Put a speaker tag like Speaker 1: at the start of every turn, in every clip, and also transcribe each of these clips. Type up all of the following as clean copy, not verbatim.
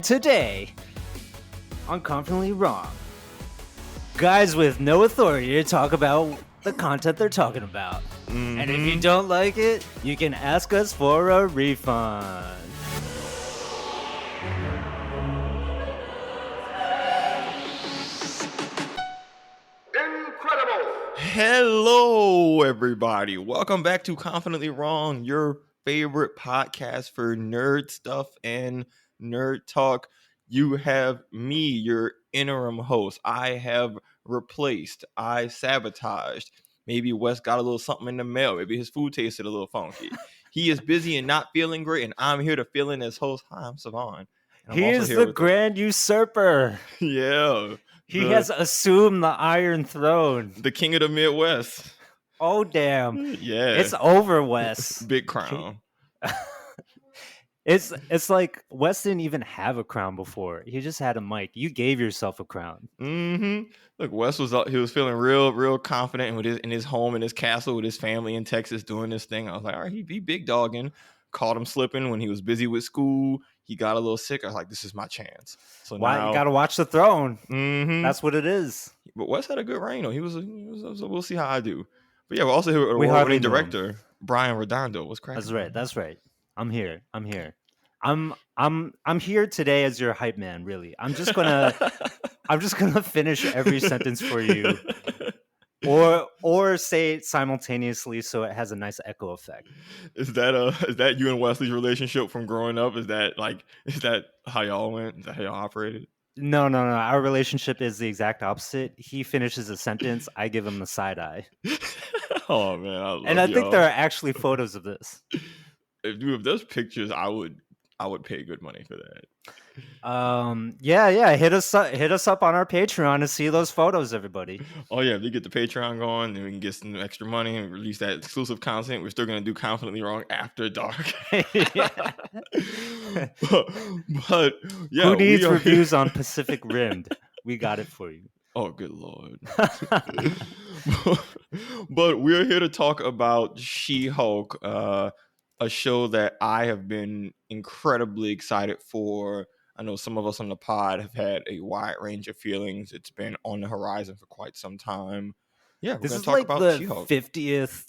Speaker 1: Today, on Confidently Wrong, guys with no authority to talk about the content they're talking about. And if you don't like it, you can ask us for a refund.
Speaker 2: Incredible!
Speaker 3: Hello, everybody. Welcome back to Confidently Wrong, your favorite podcast for nerd stuff and nerd talk. You have me, your interim host. I have replaced. I sabotaged. Maybe Wes got a little something in the mail. Maybe his food tasted a little funky. He is busy and not feeling great, and I'm here to fill in as host. Hi, I'm Savon.
Speaker 1: He is the grand usurper.
Speaker 3: Yeah.
Speaker 1: He has assumed the Iron Throne.
Speaker 3: The king of the Midwest.
Speaker 1: Oh, damn.
Speaker 3: Yeah.
Speaker 1: It's over, Wes.
Speaker 3: Big crown.
Speaker 1: It's like Wes didn't even have a crown before. He just had a mic. You gave yourself a crown.
Speaker 3: Look, Wes was feeling real confident in his home, in his castle with his family in Texas doing this thing. I was like, all right, he big dogging. Caught him slipping when he was busy with school. He got a little sick. I was like, this is my chance. So now
Speaker 1: You got to watch the throne. That's what it is.
Speaker 3: But Wes had a good reign, though. He was we'll see how I do. But yeah, we're also here with award-winning director Brian Redondo. What's cracking?
Speaker 1: That's right. I'm here. I'm here today as your hype man, really. I'm just gonna finish every sentence for you. Or say it simultaneously so it has a nice echo effect.
Speaker 3: Is that you and Wesley's relationship from growing up? Is that how y'all went? Is that how y'all operated?
Speaker 1: No. Our relationship is the exact opposite. He finishes a sentence, I give him the side eye.
Speaker 3: Oh man,
Speaker 1: I think there are actually photos of this.
Speaker 3: If there's pictures, I would pay good money for that.
Speaker 1: Yeah. Hit us up on our Patreon to see those photos, everybody.
Speaker 3: Oh yeah, if you get the Patreon going, then we can get some extra money and release that exclusive content. We're still gonna do Confidently Wrong after dark. but yeah,
Speaker 1: who needs reviews on Pacific Rim? We got it for you.
Speaker 3: Oh, good Lord. But we're here to talk about She-Hulk, a show that I have been incredibly excited for. I know some of us on the pod have had a wide range of feelings. It's been on the horizon for quite some time. Yeah, we're going to talk about
Speaker 1: the
Speaker 3: She-Hulk.
Speaker 1: 50th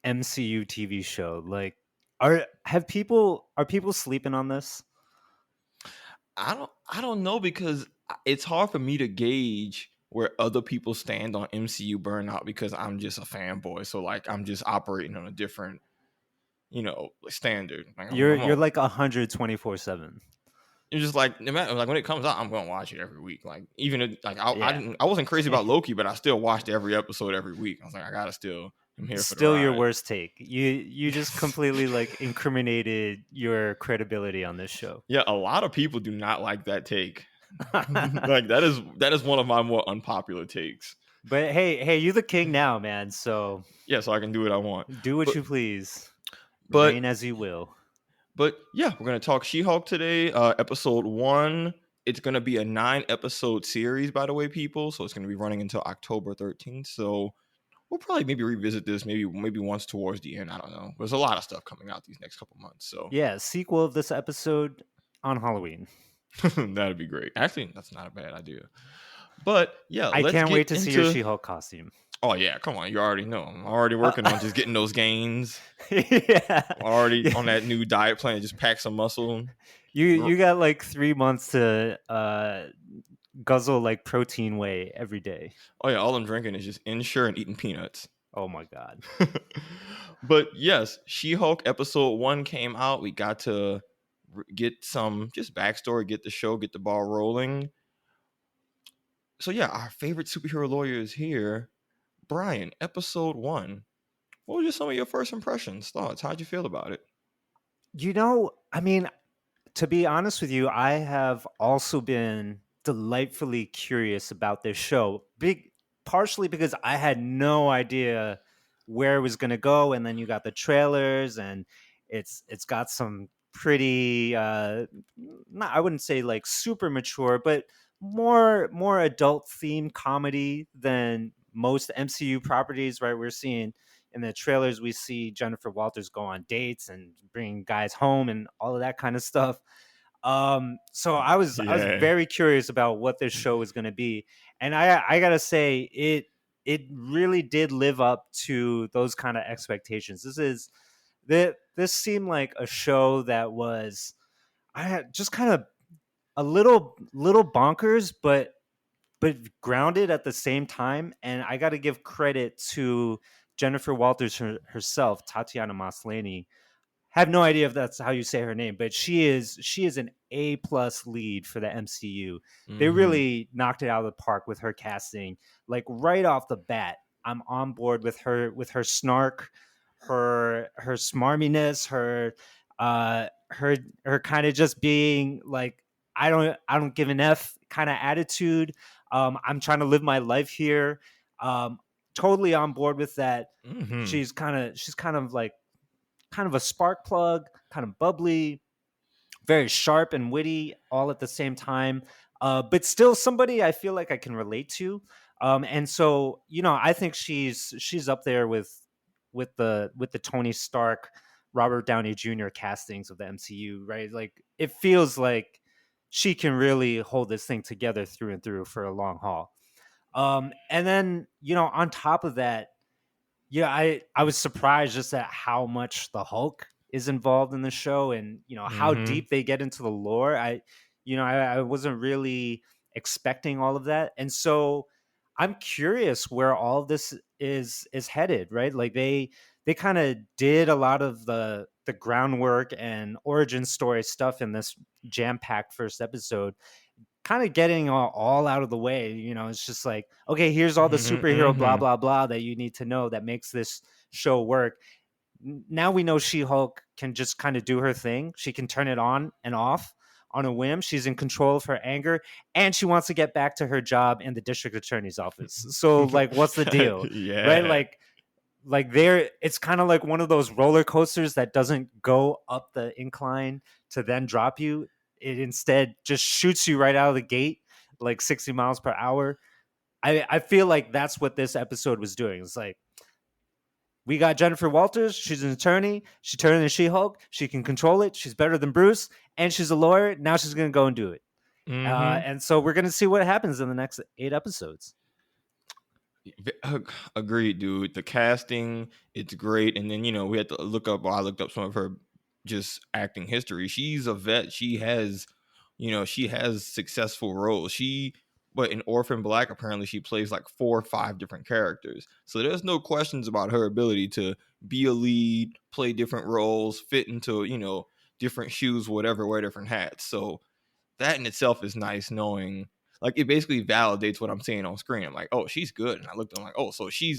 Speaker 1: MCU TV show. Like, are people sleeping on this?
Speaker 3: I don't know, because it's hard for me to gauge where other people stand on MCU burnout, because I'm just a fanboy. So like I'm just operating on a different, standard. Like,
Speaker 1: you're like 124/7.
Speaker 3: You're just like, no matter, like when it comes out, I'm gonna watch it every week. Like even if, like I wasn't crazy about Loki, but I still watched every episode every week. I was like, I'm here for
Speaker 1: still your worst take. You just completely like incriminated your credibility on this show.
Speaker 3: Yeah, a lot of people do not like that take. Like that is one of my more unpopular takes.
Speaker 1: But hey, you're the king now, man. So
Speaker 3: yeah, so I can do what I want.
Speaker 1: Do what you please.
Speaker 3: But
Speaker 1: reign as you will.
Speaker 3: But yeah, we're gonna talk She-Hulk today. Episode 1. It's gonna be a 9-episode series, by the way, people. So it's gonna be running until October 13th. So we'll probably maybe revisit this maybe once towards the end. I don't know. There's a lot of stuff coming out these next couple months. So
Speaker 1: yeah, sequel of this episode on Halloween.
Speaker 3: That'd be great. Actually, that's not a bad idea. But yeah,
Speaker 1: I can't wait to see your She-Hulk costume.
Speaker 3: Oh yeah, come on! You already know. I'm already working on just getting those gains.
Speaker 1: Yeah,
Speaker 3: already on that new diet plan. Just pack some muscle.
Speaker 1: You got like 3 months to guzzle like protein whey every day.
Speaker 3: Oh yeah, all I'm drinking is just Ensure and eating peanuts.
Speaker 1: Oh my god!
Speaker 3: But yes, She-Hulk episode 1 came out. We got to get some just backstory, get the ball rolling. So yeah, our favorite superhero lawyer is here. Brian, episode 1. What were just some of your first impressions, thoughts? How'd you feel about it?
Speaker 1: I mean, to be honest with you, I have also been delightfully curious about this show. Partially because I had no idea where it was going to go, and then you got the trailers, and it's got some pretty, I wouldn't say like super mature, but more adult themed comedy than most MCU properties, right? We're seeing in the trailers, we see Jennifer Walters go on dates and bring guys home and all of that kind of stuff. So I was
Speaker 3: Yeah.
Speaker 1: very curious about what this show was going to be, and I gotta say it really did live up to those kind of expectations. This seemed like a show that was I had just kind of a little bonkers, but grounded at the same time. And I got to give credit to Jennifer Walters herself, Tatiana Maslany. Have no idea if that's how you say her name, but she is an A+ lead for the MCU. They
Speaker 3: Mm-hmm.
Speaker 1: really knocked it out of the park with her casting. Like right off the bat, I'm on board with her snark, her smarminess, her kind of just being like I don't give an F kind of attitude. I'm trying to live my life here. Um, totally on board with that.
Speaker 3: Mm-hmm.
Speaker 1: She's kind of a spark plug, kind of bubbly, very sharp and witty all at the same time, but still somebody I feel like I can relate to. And so, I think she's up there with the Tony Stark, Robert Downey Jr. castings of the MCU, right? Like it feels like she can really hold this thing together through and through for a long haul. And then, on top of that, yeah, I was surprised just at how much the Hulk is involved in the show, and how
Speaker 3: Mm-hmm.
Speaker 1: deep they get into the lore. I wasn't really expecting all of that, and so I'm curious where all of this is headed. Right, like they kind of did a lot of the groundwork and origin story stuff in this jam packed first episode, kind of getting all out of the way. It's just like, okay, here's all the superhero blah
Speaker 3: Mm-hmm.
Speaker 1: blah blah that you need to know that makes this show work. Now we know She-Hulk can just kind of do her thing. She can turn it on and off on a whim. She's in control of her anger, and she wants to get back to her job in the district attorney's office. So, like, what's the deal, right?
Speaker 3: Yeah.
Speaker 1: Like there, it's kind of like one of those roller coasters that doesn't go up the incline to then drop you. It instead just shoots you right out of the gate, like 60 miles per hour. I feel like that's what this episode was doing. It's like, we got Jennifer Walters. She's an attorney. She turned into She-Hulk. She can control it. She's better than Bruce, and she's a lawyer. Now she's going to go and do it.
Speaker 3: Mm-hmm.
Speaker 1: And so we're going to see what happens in the next 8 episodes.
Speaker 3: Agreed, dude. The casting, it's great. And then, we had to look up, well, I looked up some of her just acting history. She's a vet. She has successful roles. But in Orphan Black, apparently she plays like 4 or 5 different characters. So there's no questions about her ability to be a lead, play different roles, fit into, different shoes, whatever, wear different hats. So that in itself is nice knowing, like, it basically validates what I'm seeing on screen. I'm like, oh, she's good. And I looked, I'm like, oh, so she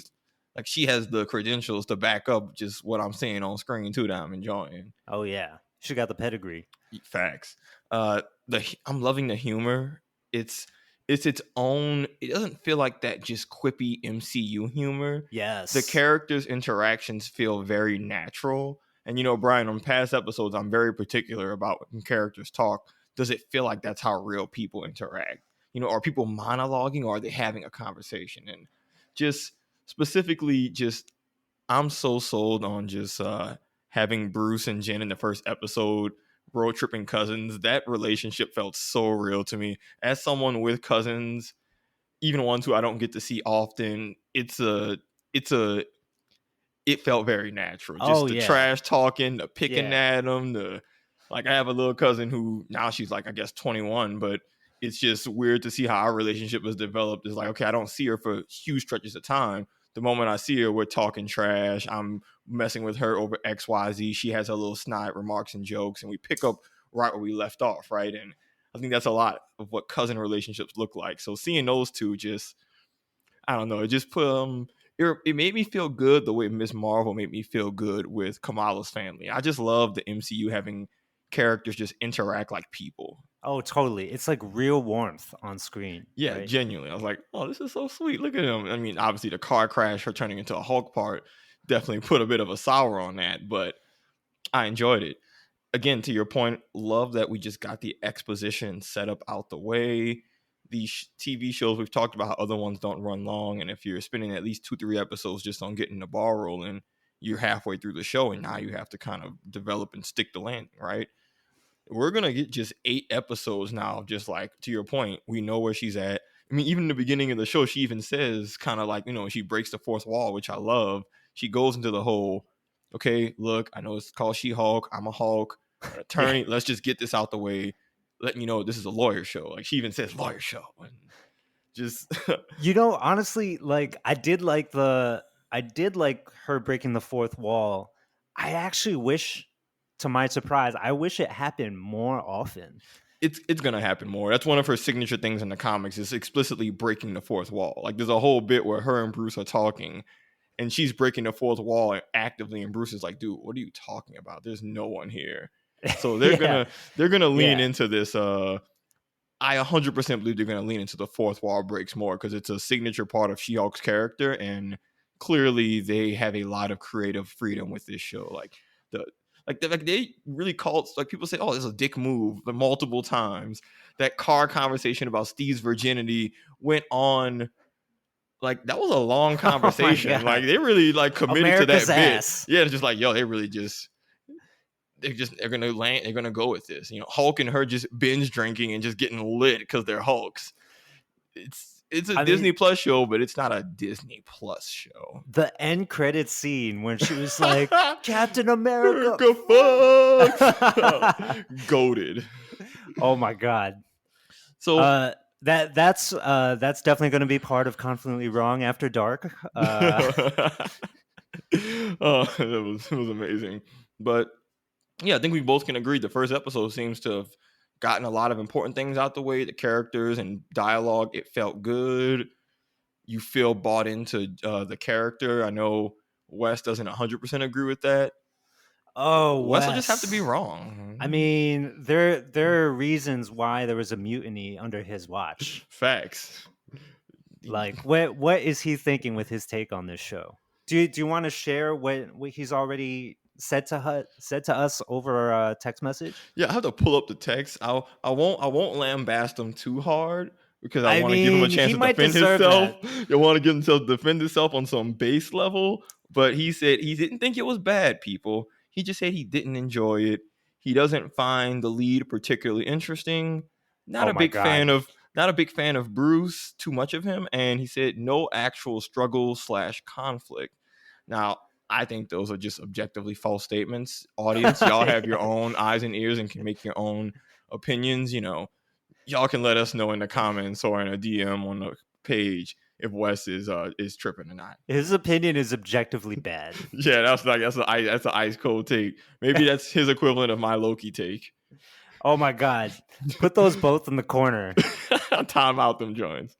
Speaker 3: has the credentials to back up just what I'm seeing on screen too that I'm enjoying.
Speaker 1: Oh, yeah. She got the pedigree.
Speaker 3: Facts. I'm loving the humor. It's its own. It doesn't feel like that just quippy MCU humor. The
Speaker 1: Yes.
Speaker 3: characters' interactions feel very natural. And Brian, on past episodes, I'm very particular about when characters talk. Does it feel like that's how real people interact? Are people monologuing or are they having a conversation? And just specifically, just I'm so sold on just having Bruce and Jen in the first episode road tripping cousins. That relationship felt so real to me. As someone with cousins, even ones who I don't get to see often, it's a it felt very natural.
Speaker 1: Oh,
Speaker 3: Just the
Speaker 1: yeah.
Speaker 3: trash talking, the picking
Speaker 1: Yeah.
Speaker 3: at them, like I have a little cousin who now she's like I guess 21, but it's just weird to see how our relationship has developed. It's like, okay, I don't see her for huge stretches of time. The moment I see her, we're talking trash. I'm messing with her over XYZ. She has her little snide remarks and jokes, and we pick up right where we left off, right? And I think that's a lot of what cousin relationships look like. So seeing those two just, I don't know, it just put it made me feel good the way Miss Marvel made me feel good with Kamala's family. I just love the MCU having characters just interact like people.
Speaker 1: Oh, totally. It's like real warmth on screen,
Speaker 3: Yeah,
Speaker 1: right?
Speaker 3: genuinely. I was like, oh, this is so sweet. Look at him. I mean, obviously the car crash, her turning into a Hulk part, definitely put a bit of a sour on that, but I enjoyed it. Again, to your point, love that we just got the exposition set up out the way. These TV shows, we've talked about how other ones don't run long, and if you're spending at least 2 3 episodes just on getting the ball rolling, you're halfway through the show, and now you have to kind of develop and stick the landing, right? we're gonna get just 8 episodes now. Just like to your point, we know where she's at. I mean, even in the beginning of the show, she even says kind of like, she breaks the fourth wall, which I love. She goes into the whole, okay, look, I know it's called She-Hulk. I'm a Hulk, an
Speaker 1: Yeah.
Speaker 3: attorney. Let's just get this out the way. Letting you know this is a lawyer show. Like she even says lawyer show. And just
Speaker 1: Honestly, like I did like her breaking the fourth wall. I actually wish, to my surprise, I wish it happened more often.
Speaker 3: it's gonna happen more. That's one of her signature things in the comics, is explicitly breaking the fourth wall. Like there's a whole bit where her and Bruce are talking and she's breaking the fourth wall actively, and Bruce is like, dude, what are you talking about? There's no one here. So they're
Speaker 1: Yeah.
Speaker 3: gonna lean
Speaker 1: Yeah.
Speaker 3: into this. I 100% believe they're gonna lean into the fourth wall breaks more because it's a signature part of She-Hulk's character, and clearly they have a lot of creative freedom with this show. Like they really called, like people say, oh, this is a dick move, but multiple times. That car conversation about Steve's virginity went on. Like that was a long
Speaker 1: Oh my
Speaker 3: conversation. Like
Speaker 1: god.
Speaker 3: they really like committed to
Speaker 1: America's
Speaker 3: that bit.
Speaker 1: ass.
Speaker 3: Yeah, it's just like, yo, they're gonna land, they're gonna go with this. Hulk and her just binge drinking and just getting lit because they're Hulks. It's a
Speaker 1: I mean,
Speaker 3: Disney Plus show, but it's not a Disney Plus show.
Speaker 1: the end credit scene when she was like, Captain America.
Speaker 3: Fuck. Goated.
Speaker 1: Oh my god.
Speaker 3: So
Speaker 1: That's definitely going to be part of Confidently Wrong After Dark.
Speaker 3: it was amazing. But yeah, I think we both can agree the first episode seems to have gotten a lot of important things out the way. The characters and dialogue, it felt good. You feel bought into the character. I know Wes doesn't 100% agree with that.
Speaker 1: Oh,
Speaker 3: Wes will just have to
Speaker 1: Wes.
Speaker 3: be wrong.
Speaker 1: I mean, there are reasons why there was a mutiny under his watch.
Speaker 3: Facts.
Speaker 1: Like, what is he thinking with his take on this show? Do you want to share what he's already said to us over a text message?
Speaker 3: Yeah, I have to pull up the text. I won't lambast him too hard because I
Speaker 1: I
Speaker 3: want to give him a
Speaker 1: mean,
Speaker 3: chance
Speaker 1: he
Speaker 3: to
Speaker 1: might
Speaker 3: defend
Speaker 1: deserve
Speaker 3: himself.
Speaker 1: that.
Speaker 3: I want to give himself defend himself on some base level. But he said he didn't think it was bad, people. He just said he didn't enjoy it. He doesn't find the lead particularly interesting. Not
Speaker 1: Oh
Speaker 3: a
Speaker 1: my
Speaker 3: big fan
Speaker 1: god.
Speaker 3: of not a big fan of Bruce, too much of him, and he said no actual struggle/conflict. Now, I think those are just objectively false statements. Audience, y'all have your own eyes and ears and can make your own opinions. Y'all can let us know in the comments or in a DM on the page if Wes is tripping or not.
Speaker 1: His opinion is objectively bad.
Speaker 3: Yeah, that's an ice cold take. Maybe that's his equivalent of my Loki take.
Speaker 1: Oh my god. Put those both in the corner.
Speaker 3: Time out them joints.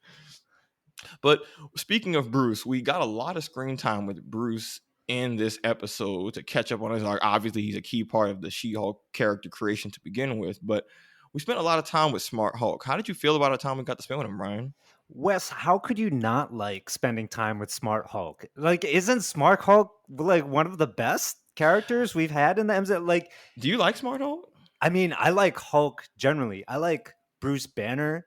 Speaker 3: But speaking of Bruce, we got a lot of screen time with Bruce in this episode to catch up on his arc. Obviously, he's a key part of the She-Hulk character creation to begin with, but we spent a lot of time with Smart Hulk. How did you feel about the time we got to spend with him, Ryan?
Speaker 1: Wes, how could you not like spending time with Smart Hulk? Like, isn't Smart Hulk like one of the best characters we've had in the MCU? Like,
Speaker 3: Do you like Smart Hulk?
Speaker 1: I mean, I like Hulk generally. I like Bruce Banner.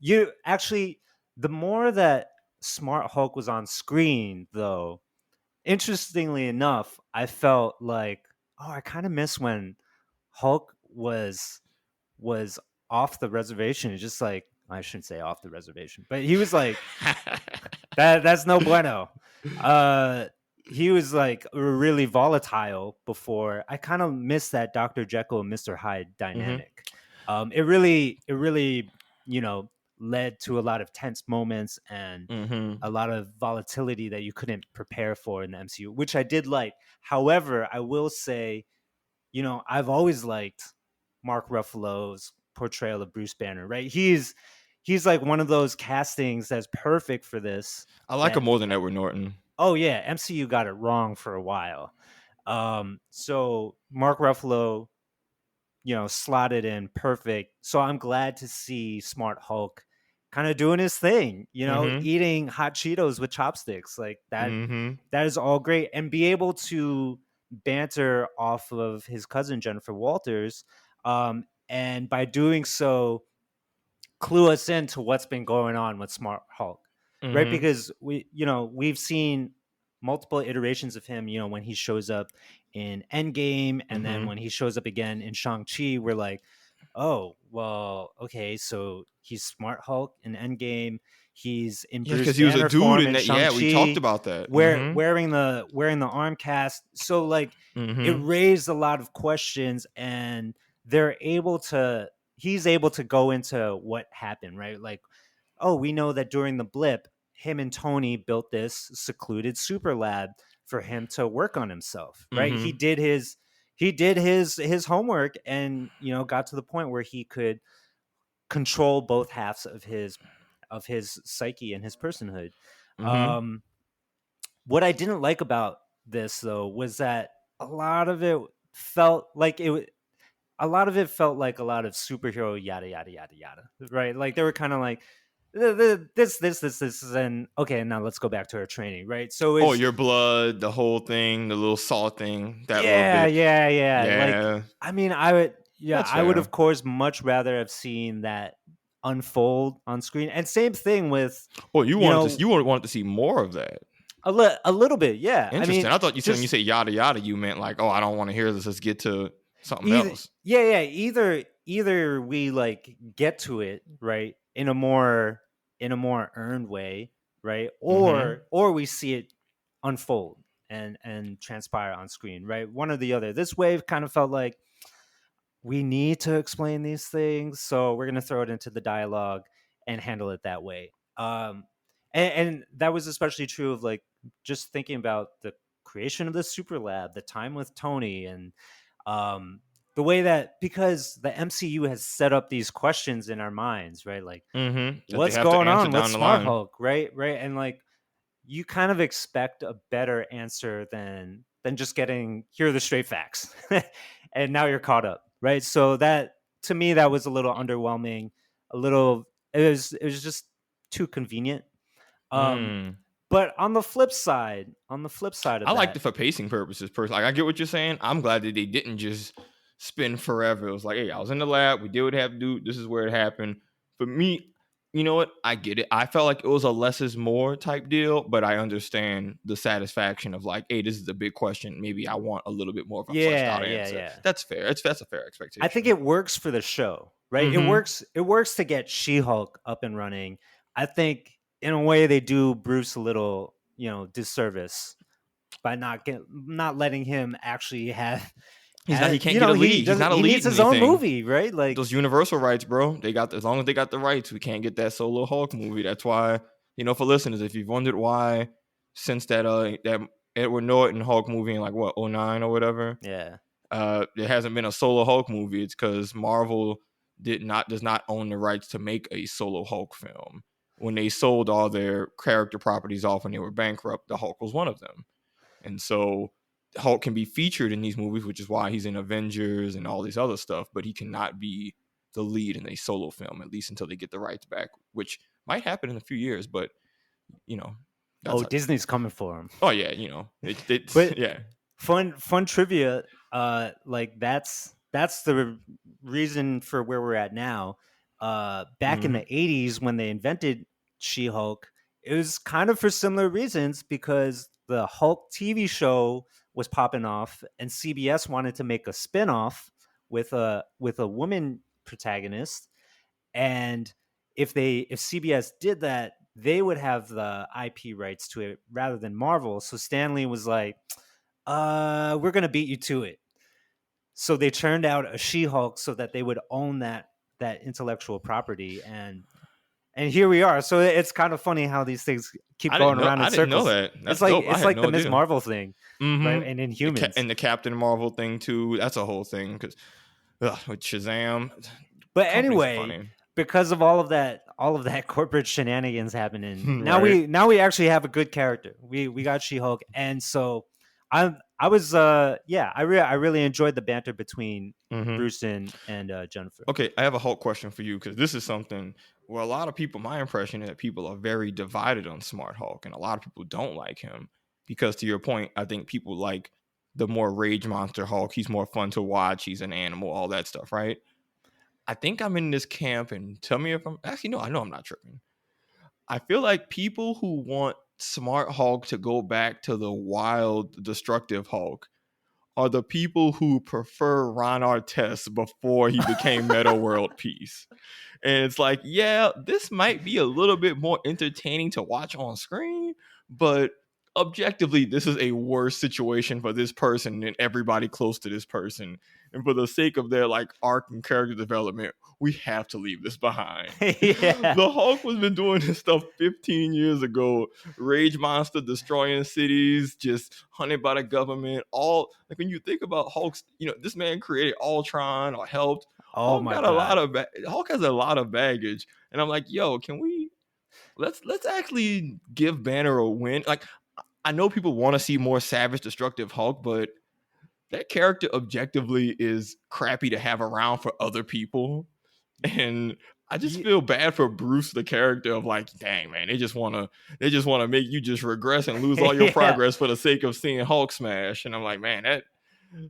Speaker 1: You actually, the more that Smart Hulk was on screen, though, interestingly enough, I felt like, oh, I kind of miss when Hulk was off the reservation. It's just like, I shouldn't say off the reservation, but he was like that's no bueno. He was like really volatile before. I kind of miss that Dr. Jekyll and Mr. Hyde dynamic. It really, led to a lot of tense moments and a lot of volatility that you couldn't prepare for in the MCU, which I did like. However, I will say, I've always liked Mark Ruffalo's portrayal of Bruce Banner, right? He's like one of those castings that's perfect for this.
Speaker 3: I like him more than Edward Norton.
Speaker 1: Oh yeah, MCU got it wrong for a while. So Mark Ruffalo, slotted in perfect. So I'm glad to see Smart Hulk kind of doing his thing, eating hot Cheetos with chopsticks. Like that that is all great. And be able to banter off of his cousin Jennifer Walters. And by doing so, clue us into what's been going on with Smart Hulk. Right? Because we've seen multiple iterations of him. You know, when he shows up in Endgame, and then
Speaker 3: Mm-hmm.
Speaker 1: when he shows up again in Shang-Chi, we're like, oh, well, okay, so he's Smart Hulk in Endgame. He's in
Speaker 3: Yeah,
Speaker 1: Bruce
Speaker 3: because he was a
Speaker 1: Banner
Speaker 3: dude
Speaker 1: form
Speaker 3: in
Speaker 1: in
Speaker 3: that. Yeah, we talked
Speaker 1: Shang-Chi,
Speaker 3: about that.
Speaker 1: where
Speaker 3: Mm-hmm.
Speaker 1: wearing the arm cast. So like it
Speaker 3: Mm-hmm.
Speaker 1: raised a lot of questions, and they're able to he's able to go into what happened, right? Like, oh, we know that during the blip, him and Tony built this secluded super lab for him to work on himself, right?
Speaker 3: Mm-hmm.
Speaker 1: He did his homework, and got to the point where he could control both halves of his psyche and his personhood.
Speaker 3: Mm-hmm.
Speaker 1: um what I didn't like about this, though, was that a lot of it felt like a lot of it felt like a lot of superhero yada yada yada yada, right? Like they were kind of like this, and okay, now let's go back to our training, right? So
Speaker 3: Oh,
Speaker 1: it's
Speaker 3: your blood, the whole thing, the little saw thing, that little
Speaker 1: yeah,
Speaker 3: bit.
Speaker 1: yeah, yeah. Like,
Speaker 3: Yeah,
Speaker 1: I mean, I would, yeah,
Speaker 3: that's
Speaker 1: I would
Speaker 3: fair.
Speaker 1: of course much rather have seen that unfold on screen. And same thing with,
Speaker 3: Oh,
Speaker 1: you know,
Speaker 3: you wanted to see more of that.
Speaker 1: a little bit, yeah. I
Speaker 3: Interesting.
Speaker 1: mean,
Speaker 3: I thought you said when you
Speaker 1: just
Speaker 3: say yada yada, you meant like, oh, I don't want to hear this. Let's get to something
Speaker 1: either,
Speaker 3: else.
Speaker 1: yeah, yeah. Either we like get to it right in a more earned way, right,
Speaker 3: Mm-hmm.
Speaker 1: or we see it unfold and transpire on screen, right? One or the other. This wave kind of felt like we need to explain these things, so we're going to throw it into the dialogue and handle it that way. And that was especially true of like just thinking about the creation of the super lab, the time with Tony, and um, the way that, because the MCU has set up these questions in our minds, right? Like,
Speaker 3: Mm-hmm. That they
Speaker 1: what's
Speaker 3: have to
Speaker 1: going
Speaker 3: answer
Speaker 1: on with
Speaker 3: down the
Speaker 1: Smart
Speaker 3: line.
Speaker 1: Hulk, right? Right, and like you kind of expect a better answer than just getting, here are the straight facts, and now you're caught up, right? So that, to me, that was a little underwhelming, a little, it was just too convenient. um
Speaker 3: Mm.
Speaker 1: but on the flip side of
Speaker 3: I liked it
Speaker 1: that,
Speaker 3: for pacing purposes. Personally, like, I get what you're saying. I'm glad that they didn't just spin forever. It was like, hey, I was in the lab. We did what we had to do. This is where it happened. For me, you know what? I get it. I felt like it was a less is more type deal, but I understand the satisfaction of like, hey, this is a big question. Maybe I want a little bit more of a fleshed
Speaker 1: yeah,
Speaker 3: out
Speaker 1: yeah,
Speaker 3: answer.
Speaker 1: yeah,
Speaker 3: That's fair. That's a fair
Speaker 1: I think
Speaker 3: expectation.
Speaker 1: it works for the show, right? it
Speaker 3: Mm-hmm.
Speaker 1: works it works to get She-Hulk up and running. I think in a way they do Bruce a little, disservice by not letting him actually have
Speaker 3: He's not. He
Speaker 1: have
Speaker 3: can't get a
Speaker 1: he
Speaker 3: lead. He's
Speaker 1: doesn't
Speaker 3: not a
Speaker 1: he needs
Speaker 3: lead in
Speaker 1: his own
Speaker 3: anything.
Speaker 1: movie, right? Like,
Speaker 3: Those Universal rights, bro. They got, as long as they got the rights, we can't get that solo Hulk movie. That's why, for listeners, if you've wondered why, since that Edward Norton Hulk movie in like what, '09 or whatever,
Speaker 1: yeah.
Speaker 3: there hasn't been a solo Hulk movie. It's because Marvel does not own the rights to make a solo Hulk film. When they sold all their character properties off when they were bankrupt, the Hulk was one of them. And so Hulk can be featured in these movies, which is why he's in Avengers and all this other stuff, but he cannot be the lead in a solo film, at least until they get the rights back, which might happen in a few years, but you know, that's
Speaker 1: Oh,
Speaker 3: a,
Speaker 1: Disney's coming for him.
Speaker 3: oh yeah,
Speaker 1: But
Speaker 3: yeah.
Speaker 1: fun trivia, like that's the reason for where we're at now. Back in
Speaker 3: Mm-hmm.
Speaker 1: the 80s when they invented She-Hulk, it was kind of for similar reasons, because the Hulk TV show was popping off and CBS wanted to make a spin-off with a woman protagonist. And if CBS did that, they would have the IP rights to it rather than Marvel. So Stanley was like, we're gonna beat you to it. So they churned out a She-Hulk so that they would own that intellectual property, and here we are. So it's kind of funny how these things keep going around in
Speaker 3: I didn't know
Speaker 1: circles.
Speaker 3: that.
Speaker 1: It's
Speaker 3: That's
Speaker 1: like
Speaker 3: dope. I
Speaker 1: it's
Speaker 3: had
Speaker 1: like the
Speaker 3: no
Speaker 1: Ms.
Speaker 3: idea.
Speaker 1: Marvel thing, right?
Speaker 3: Mm-hmm.
Speaker 1: And Inhumans.
Speaker 3: And the Captain Marvel thing too. That's a whole thing because with Shazam,
Speaker 1: But
Speaker 3: companies are
Speaker 1: anyway,
Speaker 3: funny.
Speaker 1: because of all of that corporate shenanigans happening, now
Speaker 3: Right.
Speaker 1: we actually have a good character. We got She-Hulk, and so I was yeah, I really enjoyed the banter between
Speaker 3: Mm-hmm.
Speaker 1: Bruce and Jennifer.
Speaker 3: Okay, I have a Hulk question for you because this is something where a lot of people, my impression is that people are very divided on Smart Hulk, and a lot of people don't like him because, to your point, I think people like the more rage monster Hulk. He's more fun to watch. He's an animal, all that stuff, right? I think I'm in this camp, and tell me if I'm actually no. I know I'm not tripping. I feel like people who want smart Hulk to go back to the wild, destructive Hulk are the people who prefer Ron Artest before he became Meta World Peace. And it's like, yeah, this might be a little bit more entertaining to watch on screen, but objectively, this is a worse situation for this person and everybody close to this person. And for the sake of their like arc and character development, we have to leave this behind.
Speaker 1: Yeah.
Speaker 3: The Hulk was been doing this stuff 15 years ago. Rage monster destroying cities, just hunted by the government. All like when you think about Hulk's, this man created Ultron or helped.
Speaker 1: Oh my God.
Speaker 3: Hulk has a lot of baggage, and I'm like, yo, can we let's actually give Banner a win? Like, I know people want to see more savage, destructive Hulk, but that character objectively is crappy to have around for other people, and I just feel bad for Bruce, the character of like, dang man, they just want to make you just regress and lose all your
Speaker 1: Yeah.
Speaker 3: progress for the sake of seeing Hulk smash, and I'm like, man,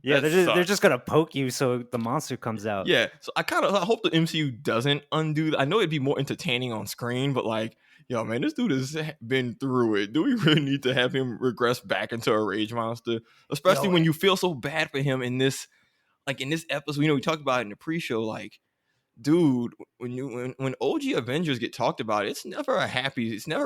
Speaker 1: Yeah,
Speaker 3: that
Speaker 1: they're
Speaker 3: sucks.
Speaker 1: just gonna poke you so the monster comes out.
Speaker 3: Yeah, so I hope the MCU doesn't undo that. I know it'd be more entertaining on screen, but like, yo, man, this dude has been through it. Do we really need to have him regress back into a rage monster? Especially
Speaker 1: Yo,
Speaker 3: when you feel so bad for him in this episode. We talked about it in the pre-show. Like, dude, when OG Avengers get talked about, it's never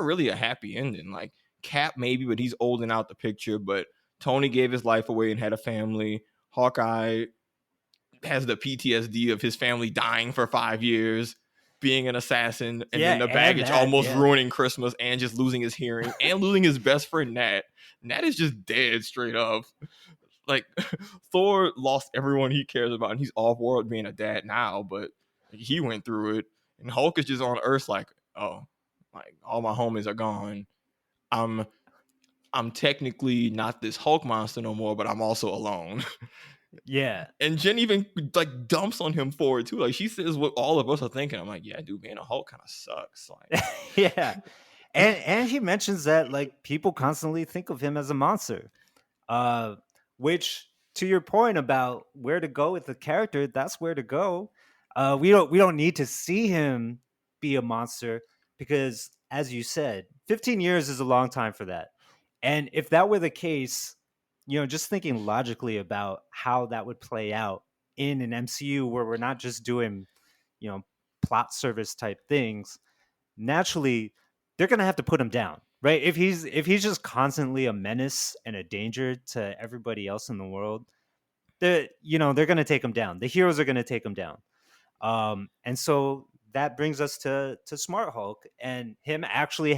Speaker 3: really a happy ending. Like Cap maybe, but he's old and out the picture. But Tony gave his life away and had a family. Hawkeye has the PTSD of his family dying for 5 years, being an assassin, and then the baggage almost ruining Christmas and just losing his hearing and losing his best friend Nat. Nat is just dead straight up. Like Thor lost everyone he cares about, and he's off world being a dad now, but he went through it. And Hulk is just on Earth, like, oh, like all my homies are gone. I'm technically not this Hulk monster no more, but I'm also alone.
Speaker 1: yeah.
Speaker 3: And Jen even like dumps on him for it too. Like she says what all of us are thinking. I'm like, yeah, dude, being a Hulk kind of sucks. Like,
Speaker 1: Yeah. And he mentions that like people constantly think of him as a monster. Which to your point about where to go with the character, that's where to go. We don't need to see him be a monster because as you said, 15 years is a long time for that. And if that were the case, just thinking logically about how that would play out in an MCU where we're not just doing, you know, plot service type things, naturally they're going to have to put him down, right? If he's just constantly a menace and a danger to everybody else in the world, they're going to take him down. The heroes are going to take him down. And so that brings us to Smart Hulk and him actually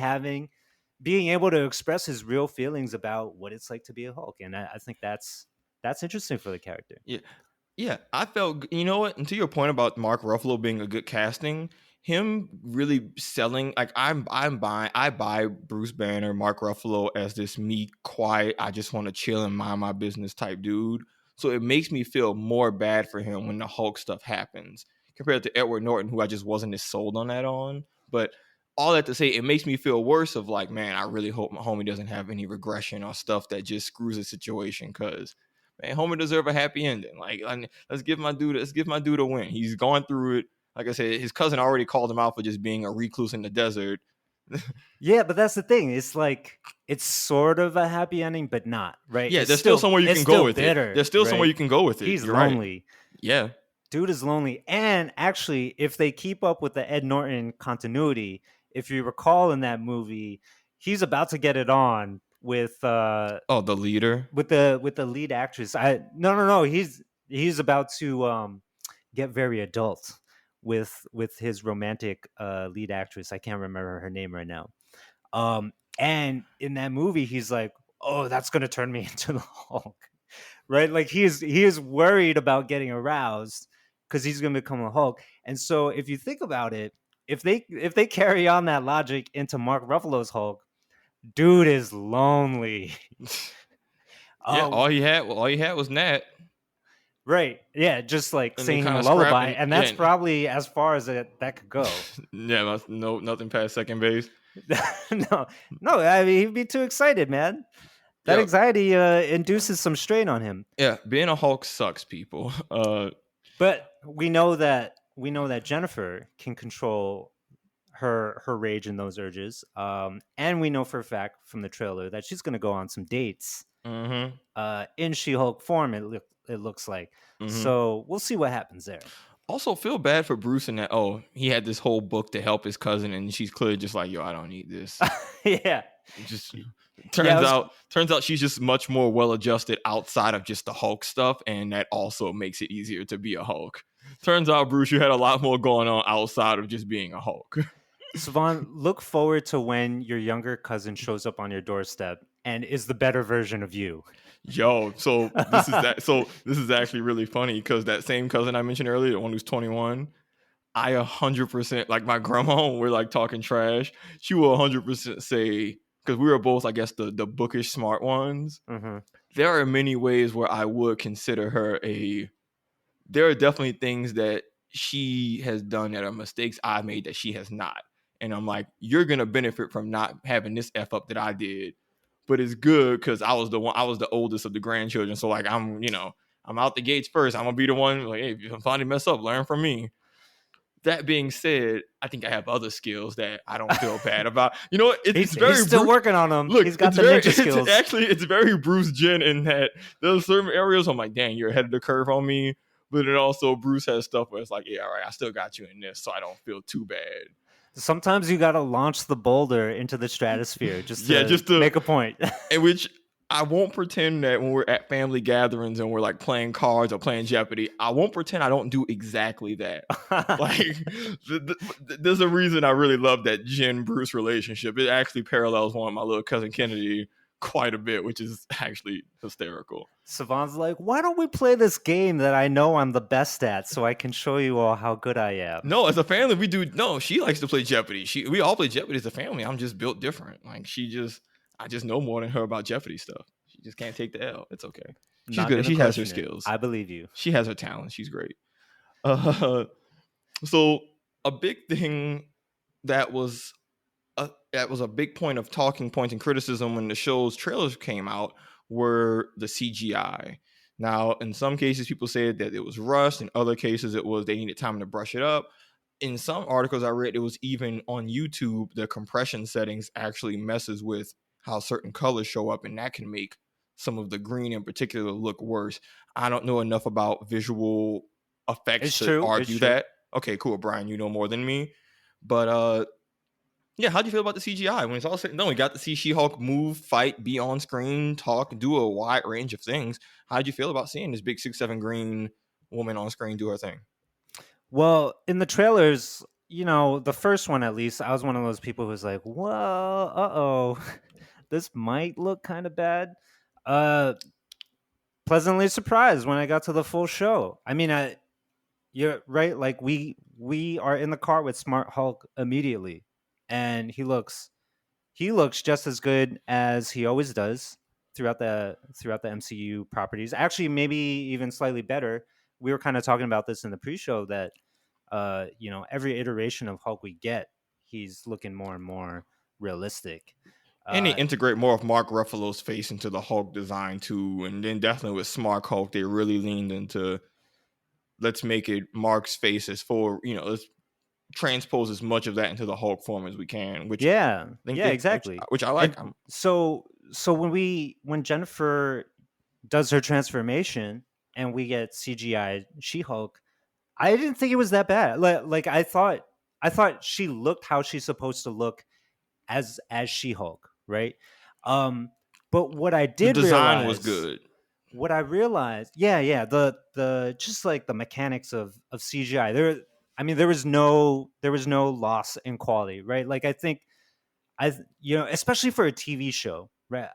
Speaker 1: being able to express his real feelings about what it's like to be a Hulk. And I think that's interesting for the character.
Speaker 3: yeah, yeah. I felt, you know what? And to your point about Mark Ruffalo being a good casting, him really selling like I buy Bruce Banner, Mark Ruffalo as this meek, quiet, I just want to chill and mind my business type dude. So it makes me feel more bad for him when the Hulk stuff happens compared to Edward Norton, who I just wasn't as sold on that on. But all that to say, it makes me feel worse of like, man, I really hope my homie doesn't have any regression or stuff that just screws the situation because man, homie deserve a happy ending. Like, let's give my dude a win. He's gone through it. Like I said, his cousin already called him out for just being a recluse in the desert.
Speaker 1: Yeah, but that's the thing. It's like it's sort of a happy ending, but not, right?
Speaker 3: Yeah,
Speaker 1: It's
Speaker 3: there's still somewhere you can go with
Speaker 1: bitter,
Speaker 3: it. There's still somewhere
Speaker 1: right?
Speaker 3: you can go with it.
Speaker 1: He's
Speaker 3: You're right.
Speaker 1: lonely.
Speaker 3: Yeah.
Speaker 1: Dude is lonely. And actually, if they keep up with the Ed Norton continuity, if you recall in that movie, he's about to get it on with
Speaker 3: the leader.
Speaker 1: with the lead actress. No. He's about to get very adult with his romantic lead actress. I can't remember her name right now. And in that movie, he's like, "Oh, that's gonna turn me into the Hulk," right? Like he is worried about getting aroused because he's gonna become a Hulk. And so, if you think about it, if they carry on that logic into Mark Ruffalo's Hulk, dude is lonely.
Speaker 3: Yeah, all he had was Nat.
Speaker 1: Right. Yeah, just like
Speaker 3: And
Speaker 1: singing a
Speaker 3: kinda
Speaker 1: lullaby,
Speaker 3: scrapping-
Speaker 1: and that's
Speaker 3: yeah.
Speaker 1: probably as far as that could go.
Speaker 3: Yeah, nothing past second base.
Speaker 1: No. I mean, he'd be too excited, man. That
Speaker 3: Yeah.
Speaker 1: anxiety induces some strain on him.
Speaker 3: Yeah, being a Hulk sucks, people.
Speaker 1: But we know that Jennifer can control her rage and those urges. And we know for a fact from the trailer that she's going to go on some dates
Speaker 3: Mm-hmm.
Speaker 1: in She-Hulk form. It looks like.
Speaker 3: Mm-hmm.
Speaker 1: So we'll see what happens there.
Speaker 3: Also, feel bad for Bruce in that. Oh, he had this whole book to help his cousin, and she's clearly just like, "Yo, I don't need this."
Speaker 1: Yeah.
Speaker 3: Just
Speaker 1: Yeah,
Speaker 3: turns out she's just much more well adjusted outside of just the Hulk stuff, and that also makes it easier to be a Hulk. Turns out, Bruce, you had a lot more going on outside of just being a Hulk.
Speaker 1: Savon, look forward to when your younger cousin shows up on your doorstep and is the better version of you.
Speaker 3: Yo, so this is that. So this is actually really funny because that same cousin I mentioned earlier, the one who's 21, I 100% like my grandma. When we're like talking trash, she will 100% say because we were both, I guess, the bookish smart ones.
Speaker 1: Mm-hmm.
Speaker 3: There are many ways where I would consider her a. There are definitely things that she has done that are mistakes I made that she has not, and I'm like, you're gonna benefit from not having this f up that I did, but it's good because I was the oldest of the grandchildren, so like I'm out the gates first. I'm gonna be the one like, hey, if you finally mess up, learn from me. That being said, I think I have other skills that I don't feel bad about. You know what?
Speaker 1: He's
Speaker 3: Very
Speaker 1: still working on them.
Speaker 3: Look,
Speaker 1: He's got
Speaker 3: it's
Speaker 1: the
Speaker 3: very
Speaker 1: ninja skills.
Speaker 3: it's very Bruce Jen in that there's certain areas I'm like, dang, you're ahead of the curve on me. But then also Bruce has stuff where it's like, yeah, all right, I still got you in this, so I don't feel too bad.
Speaker 1: Sometimes you got to launch the boulder into the stratosphere just
Speaker 3: Yeah,
Speaker 1: to
Speaker 3: just to
Speaker 1: make a point.
Speaker 3: in which I won't pretend that when we're at family gatherings and we're like playing cards or playing Jeopardy, I won't pretend I don't do exactly that. Like, there's a reason I really love that Jen Bruce relationship. It actually parallels one of my little cousin Kennedy quite a bit, which is actually hysterical.
Speaker 1: Savon's like, why don't we play this game that I know I'm the best at so I can show you all how good I am?
Speaker 3: No, as a family, we do. No, she likes to play Jeopardy. We all play Jeopardy as a family. I'm just built different. Like I just know more than her about Jeopardy stuff. She just can't take the L. It's okay. She's
Speaker 1: Not
Speaker 3: good.
Speaker 1: gonna
Speaker 3: She has her
Speaker 1: question it.
Speaker 3: skills.
Speaker 1: I believe you.
Speaker 3: She has her talent. She's great. Uh, so a big thing that was a big point of talking points and criticism when the show's trailers came out were the CGI. Now, in some cases, people said that it was rushed. In other cases, it was they needed time to brush it up. In some articles I read, it was even on YouTube, the compression settings actually messes with how certain colors show up, and that can make some of the green in particular look worse. I don't know enough about visual effects to argue that. Okay, cool, Brian, you know more than me. But yeah, how do you feel about the CGI? When it's all said and done, we got to see She-Hulk move, fight, be on screen, talk, do a wide range of things. How did you feel about seeing this big 6'7" green woman on screen do her thing?
Speaker 1: Well, in the trailers, the first one at least, I was one of those people who was like, "Well, uh-oh, this might look kind of bad." Pleasantly surprised when I got to the full show. I mean, you're right. Like we are in the car with Smart Hulk immediately, and he looks just as good as he always does throughout the MCU properties. Actually, maybe even slightly better. We were kind of talking about this in the pre-show that every iteration of Hulk we get, he's looking more and more realistic.
Speaker 3: And they integrate more of Mark Ruffalo's face into the Hulk design too. And then definitely with Smart Hulk, they really leaned into let's make it Mark's face as full, let's transpose as much of that into the Hulk form as we can. Which
Speaker 1: exactly.
Speaker 3: Which I like.
Speaker 1: So when Jennifer does her transformation and we get CGI She-Hulk, I didn't think it was that bad. Like I thought she looked how she's supposed to look as She-Hulk, right? But what I did
Speaker 3: the design
Speaker 1: realize
Speaker 3: was good.
Speaker 1: What I realized, the just like the mechanics of CGI. There was no loss in quality, right? Like I think especially for a TV show, right?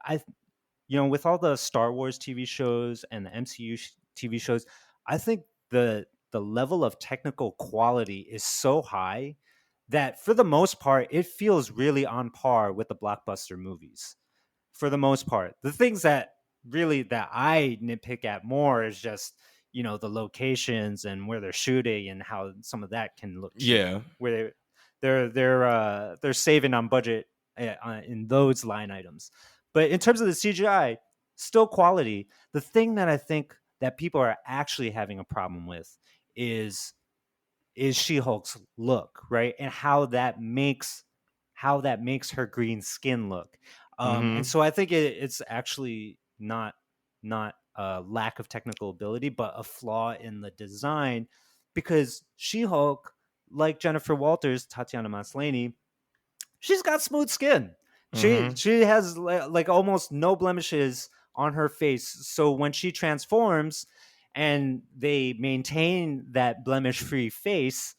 Speaker 1: With all the Star Wars TV shows and the MCU TV shows, I think the level of technical quality is so high that for the most part, it feels really on par with the blockbuster movies. For the most part, the things that I nitpick at more is just the locations and where they're shooting and how some of that can look cheap,
Speaker 3: Yeah,
Speaker 1: where they're saving on budget in those line items. But in terms of the CGI, still quality. The thing that I think that people are actually having a problem with is is She-Hulk's look, right? And how that makes her green skin look. And
Speaker 3: Mm-hmm.
Speaker 1: so I think it's actually not a lack of technical ability, but a flaw in the design, because She-Hulk, like Jennifer Walters, Tatiana Maslany, she's got smooth skin. She
Speaker 3: Mm-hmm.
Speaker 1: she has like almost no blemishes on her face. So when she transforms and they maintain that blemish-free face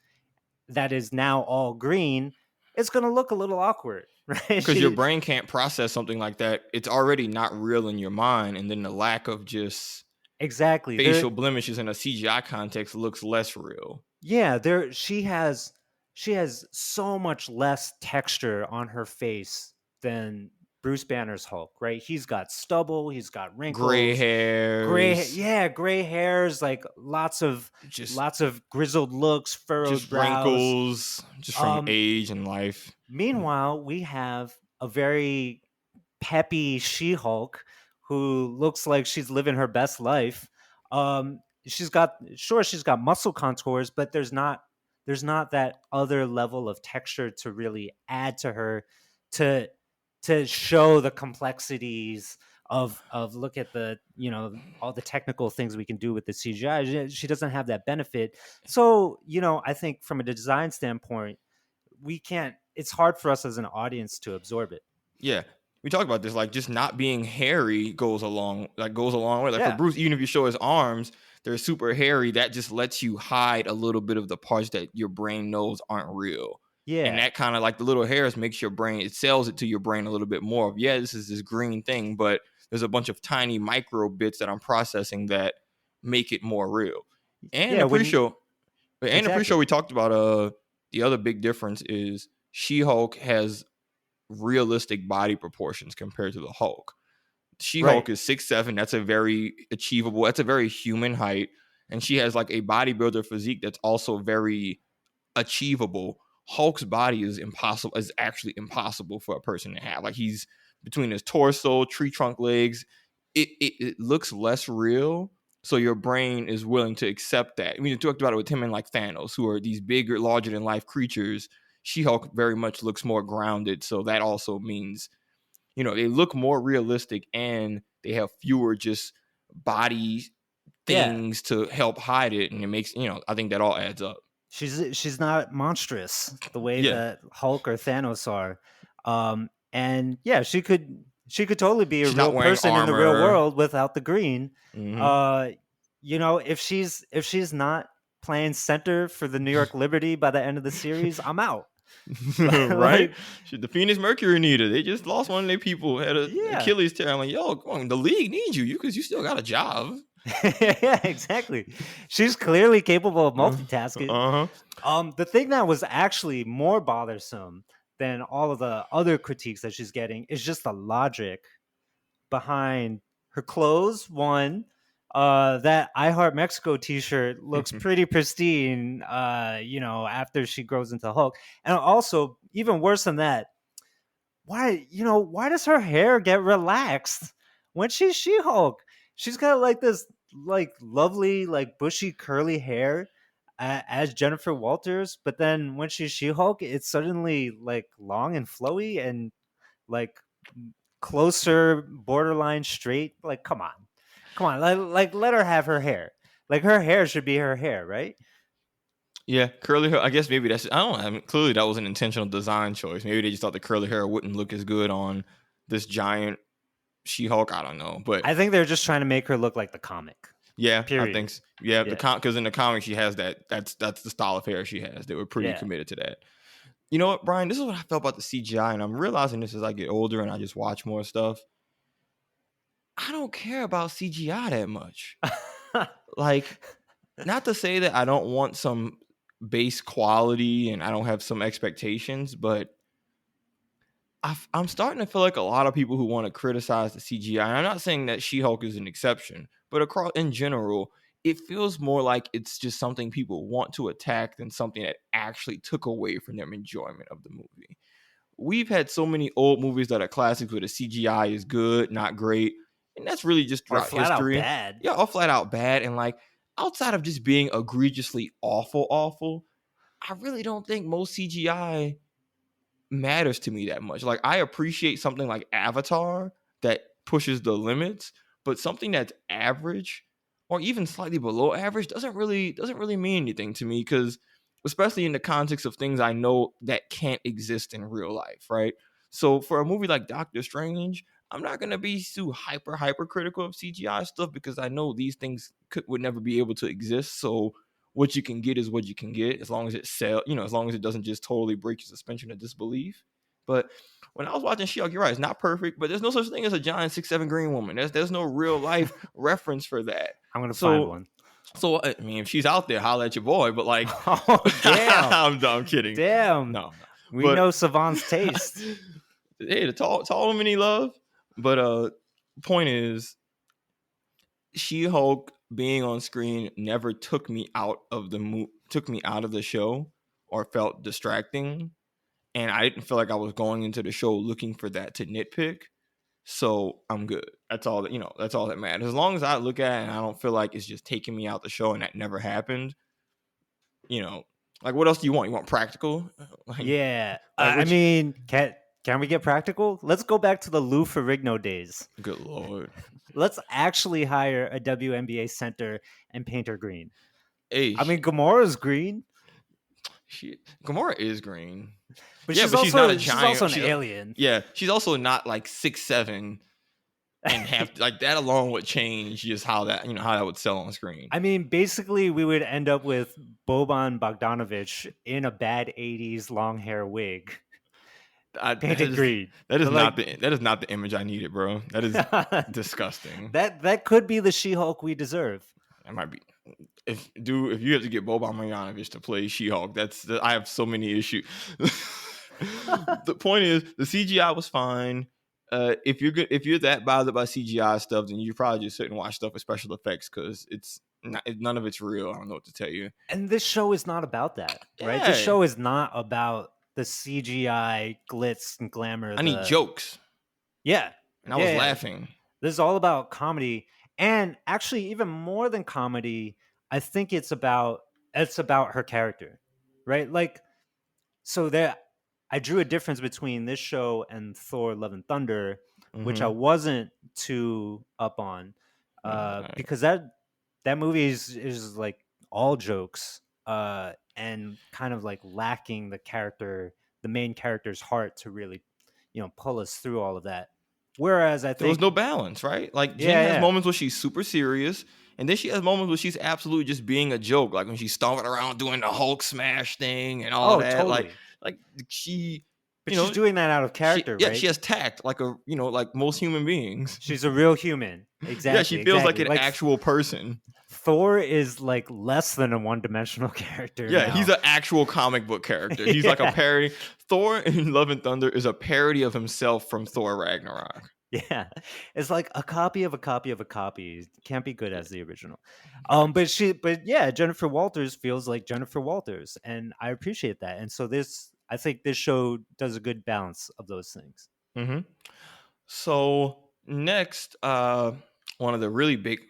Speaker 1: that is now all green, it's going to look a little awkward, right?
Speaker 3: Because your brain can't process something like that. It's already not real in your mind, and then the lack of just
Speaker 1: Exactly.
Speaker 3: facial blemishes in a CGI context looks less real.
Speaker 1: Yeah, she has so much less texture on her face than Bruce Banner's Hulk, right? He's got stubble, he's got
Speaker 3: Gray
Speaker 1: wrinkles,
Speaker 3: hairs,
Speaker 1: gray hairs, like
Speaker 3: just
Speaker 1: lots of grizzled looks, furrowed
Speaker 3: just
Speaker 1: brows.
Speaker 3: wrinkles, just from
Speaker 1: Um
Speaker 3: age and life.
Speaker 1: Meanwhile, we have a very peppy She-Hulk who looks like she's living her best life. She's got muscle contours, but there's not that other level of texture to really add to her to to show the complexities of look at the all the technical things we can do with the CGI. She doesn't have that benefit. So, I think from a design standpoint, we can't it's hard for us as an audience to absorb it.
Speaker 3: Yeah, we talked about this. Like, just not being hairy goes a long way. Like for
Speaker 1: Yeah.
Speaker 3: Bruce, even if you show his arms, they're super hairy. That just lets you hide a little bit of the parts that your brain knows aren't real. And
Speaker 1: Yeah.
Speaker 3: that kind of like the little hairs makes your brain, it sells it to your brain a little bit more of, yeah, this is this green thing, but there's a bunch of tiny micro bits that I'm processing that make it more real. And
Speaker 1: Yeah,
Speaker 3: I'm pretty
Speaker 1: when
Speaker 3: sure, and I'm pretty sure
Speaker 1: exactly.
Speaker 3: we talked about the other big difference is She-Hulk has realistic body proportions compared to the Hulk.
Speaker 1: Right.
Speaker 3: She-Hulk is 6'7". That's a very achievable, that's a very human height. And she has like a bodybuilder physique that's also very achievable. Hulk's body is actually impossible for a person to have. Like, he's between his torso, tree trunk legs. It looks less real. So your brain is willing to accept that. I mean, you talked about it with him and like Thanos, who are these bigger, larger than life creatures. She-Hulk very much looks more grounded. So that also means, they look more realistic and they have fewer just body
Speaker 1: Yeah.
Speaker 3: things to help hide it. And it makes, I think that all adds up.
Speaker 1: She's not monstrous the way
Speaker 3: Yeah.
Speaker 1: that Hulk or Thanos are. And yeah, she could totally be a
Speaker 3: She's not
Speaker 1: real
Speaker 3: wearing
Speaker 1: person in the real
Speaker 3: armor.
Speaker 1: world without the green.
Speaker 3: Hmm.
Speaker 1: Uh, if she's not playing center for the New York Liberty by the end of the series, I'm out.
Speaker 3: Right?
Speaker 1: Like,
Speaker 3: The Phoenix Mercury needed. They just lost one of their people, had a
Speaker 1: yeah.
Speaker 3: Achilles tear. I'm like, yo, come on, the league needs you because you still got a job.
Speaker 1: Yeah, exactly. She's clearly capable of multitasking.
Speaker 3: Uh-huh.
Speaker 1: The thing that was actually more bothersome than all of the other critiques that she's getting is just the logic behind her clothes. One, that I Heart Mexico T-shirt looks pretty pristine. After she grows into Hulk, and also even worse than that, why does her hair get relaxed when she's She-Hulk? She's got like this like lovely like bushy curly hair as Jennifer Walters, but then when she's She-Hulk, it's suddenly like long and flowy and like closer borderline straight. Like, come on, like let her have her hair. Like, her hair should be her hair, right?
Speaker 3: Yeah, curly hair. I guess maybe that's. I don't know. I mean, clearly that was an intentional design choice. Maybe they just thought the curly hair wouldn't look as good on this giant She-Hulk. I don't know, but
Speaker 1: I think they're just trying to make her look like the comic.
Speaker 3: yeah, I
Speaker 1: Period.
Speaker 3: think yeah.
Speaker 1: Yeah.
Speaker 3: Because in the comic she has that. That's the style of hair she has. They were pretty
Speaker 1: Yeah.
Speaker 3: committed to that. You know what, Brian? This is what I felt about the CGI, and I'm realizing this as I get older and I just watch more stuff. I don't care about CGI that much. Like, not to say that I don't want some base quality and I don't have some expectations, but I'm starting to feel like a lot of people who want to criticize the CGI. And I'm not saying that She-Hulk is an exception, but across in general, it feels more like it's just something people want to attack than something that actually took away from their enjoyment of the movie. We've had so many old movies that are classics where the CGI is good, not great, and that's really just
Speaker 1: Or
Speaker 3: throughout
Speaker 1: flat out
Speaker 3: history.
Speaker 1: bad.
Speaker 3: Yeah, all flat out bad, and like outside of just being egregiously awful, I really don't think most CGI matters to me that much. Like, I appreciate something like Avatar that pushes the limits, but something that's average or even slightly below average doesn't really mean anything to me, because especially in the context of things I know that can't exist in real life, right? So for a movie like Doctor Strange, I'm not gonna be too hyper critical of CGI stuff, because I know these things would never be able to exist. So what you can get is what you can get, as long as it as long as it doesn't just totally break your suspension of disbelief. But when I was watching She-Hulk, you're right, it's not perfect, but there's no such thing as a giant 6'7" green woman. There's no real life reference for that.
Speaker 1: I'm gonna find
Speaker 3: So
Speaker 1: one.
Speaker 3: so I mean, if she's out there, holla at your boy. But like,
Speaker 1: Oh damn,
Speaker 3: I'm kidding.
Speaker 1: damn.
Speaker 3: No.
Speaker 1: We
Speaker 3: But
Speaker 1: know Savon's taste.
Speaker 3: hey, the tall women he love. But point is, She-Hulk being on screen never took me out of the show or felt distracting, and I didn't feel like I was going into the show looking for that to nitpick. So I'm good. That's all that's all that matters. As long as I look at it and I don't feel like it's just taking me out the show, and that never happened. Like, what else do you want? You want practical? Like,
Speaker 1: Yeah.
Speaker 3: like
Speaker 1: I
Speaker 3: which?
Speaker 1: mean, can we get practical? Let's go back to the Lou Ferrigno days.
Speaker 3: Good lord.
Speaker 1: Let's actually hire a WNBA center and paint her green.
Speaker 3: Hey,
Speaker 1: I mean, Gamora's green,
Speaker 3: Gamora is green.
Speaker 1: but
Speaker 3: Yeah,
Speaker 1: she's
Speaker 3: but she's not
Speaker 1: also
Speaker 3: a giant.
Speaker 1: an alien.
Speaker 3: Yeah, she's also not like 6'7" and have like that alone would change just how that would sell on screen.
Speaker 1: I mean, basically, we would end up with Boban Bogdanovich in a bad '80s long hair wig, painted green.
Speaker 3: That is
Speaker 1: But,
Speaker 3: not
Speaker 1: like,
Speaker 3: that is not the image I needed, bro. That is disgusting.
Speaker 1: that could be the She-Hulk we deserve.
Speaker 3: That might be. If you have to get Boban Marjanovic to play She-Hulk, I have so many issues. The point is, the CGI was fine. If you're that bothered by CGI stuff, then you probably just sit and watch stuff with special effects, because none of it's real. I don't know what to tell you.
Speaker 1: And this show is not about that, right?
Speaker 3: Yeah.
Speaker 1: This show is not about the CGI glitz and glamour.
Speaker 3: I need jokes.
Speaker 1: Yeah.
Speaker 3: And I was laughing.
Speaker 1: This is all about comedy. And actually, even more than comedy, I think it's about her character, right? Like, so I drew a difference between this show and Thor: Love and Thunder, which I wasn't too up on, because that movie is like all jokes, and kind of like lacking the main character's heart to really, pull us through all of that. Whereas I think
Speaker 3: there was no balance, right? Like, Jen has moments where she's super serious, and then she has moments where she's absolutely just being a joke, like when she's stomping around doing the Hulk smash thing and all that.
Speaker 1: Totally.
Speaker 3: Like she,
Speaker 1: but she's doing that out of character, right?
Speaker 3: She has tact, like like most human beings.
Speaker 1: She's a real human. Exactly.
Speaker 3: Yeah, she feels like an actual person.
Speaker 1: Thor is like less than a one-dimensional character.
Speaker 3: Yeah,
Speaker 1: now.
Speaker 3: He's an actual comic book character. He's like a parody. Thor in Love and Thunder is a parody of himself from Thor Ragnarok.
Speaker 1: Yeah, it's like a copy of a copy of a copy. Can't be good as the original. But yeah, Jennifer Walters feels like Jennifer Walters, and I appreciate that. And so I think this show does a good balance of those things.
Speaker 3: Mm-hmm. So next, one of the really big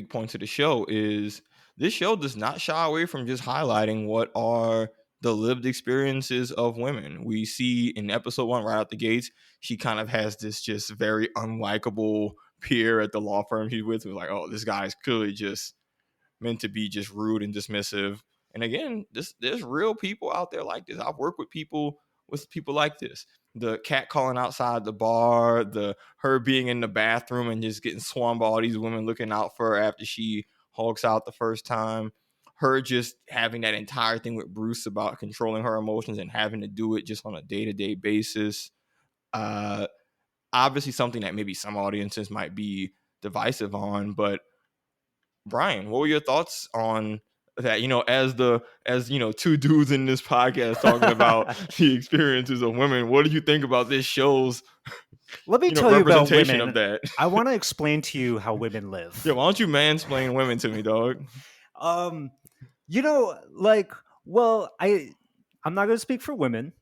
Speaker 3: points of the show is this show does not shy away from just highlighting what are the lived experiences of women. We see in episode 1 right out the gates, she kind of has this just very unlikable peer at the law firm she's with, who's like, oh, this guy is clearly just meant to be just rude and dismissive. And again, there's real people out there like this. I've worked with people like this. The cat calling outside the bar, her being in the bathroom and just getting swarmed by all these women looking out for her after she hulks out the first time. Her just having that entire thing with Bruce about controlling her emotions and having to do it just on a day-to-day basis. Obviously something that maybe some audiences might be divisive on, but Brian, what were your thoughts on that? As two dudes in this podcast talking about the experiences of women. What do you think about this show's
Speaker 1: Let me tell you about women.
Speaker 3: Of that?
Speaker 1: I want to explain to you how women live.
Speaker 3: Yeah, why don't you mansplain women to me, dog?
Speaker 1: I'm not going to speak for women,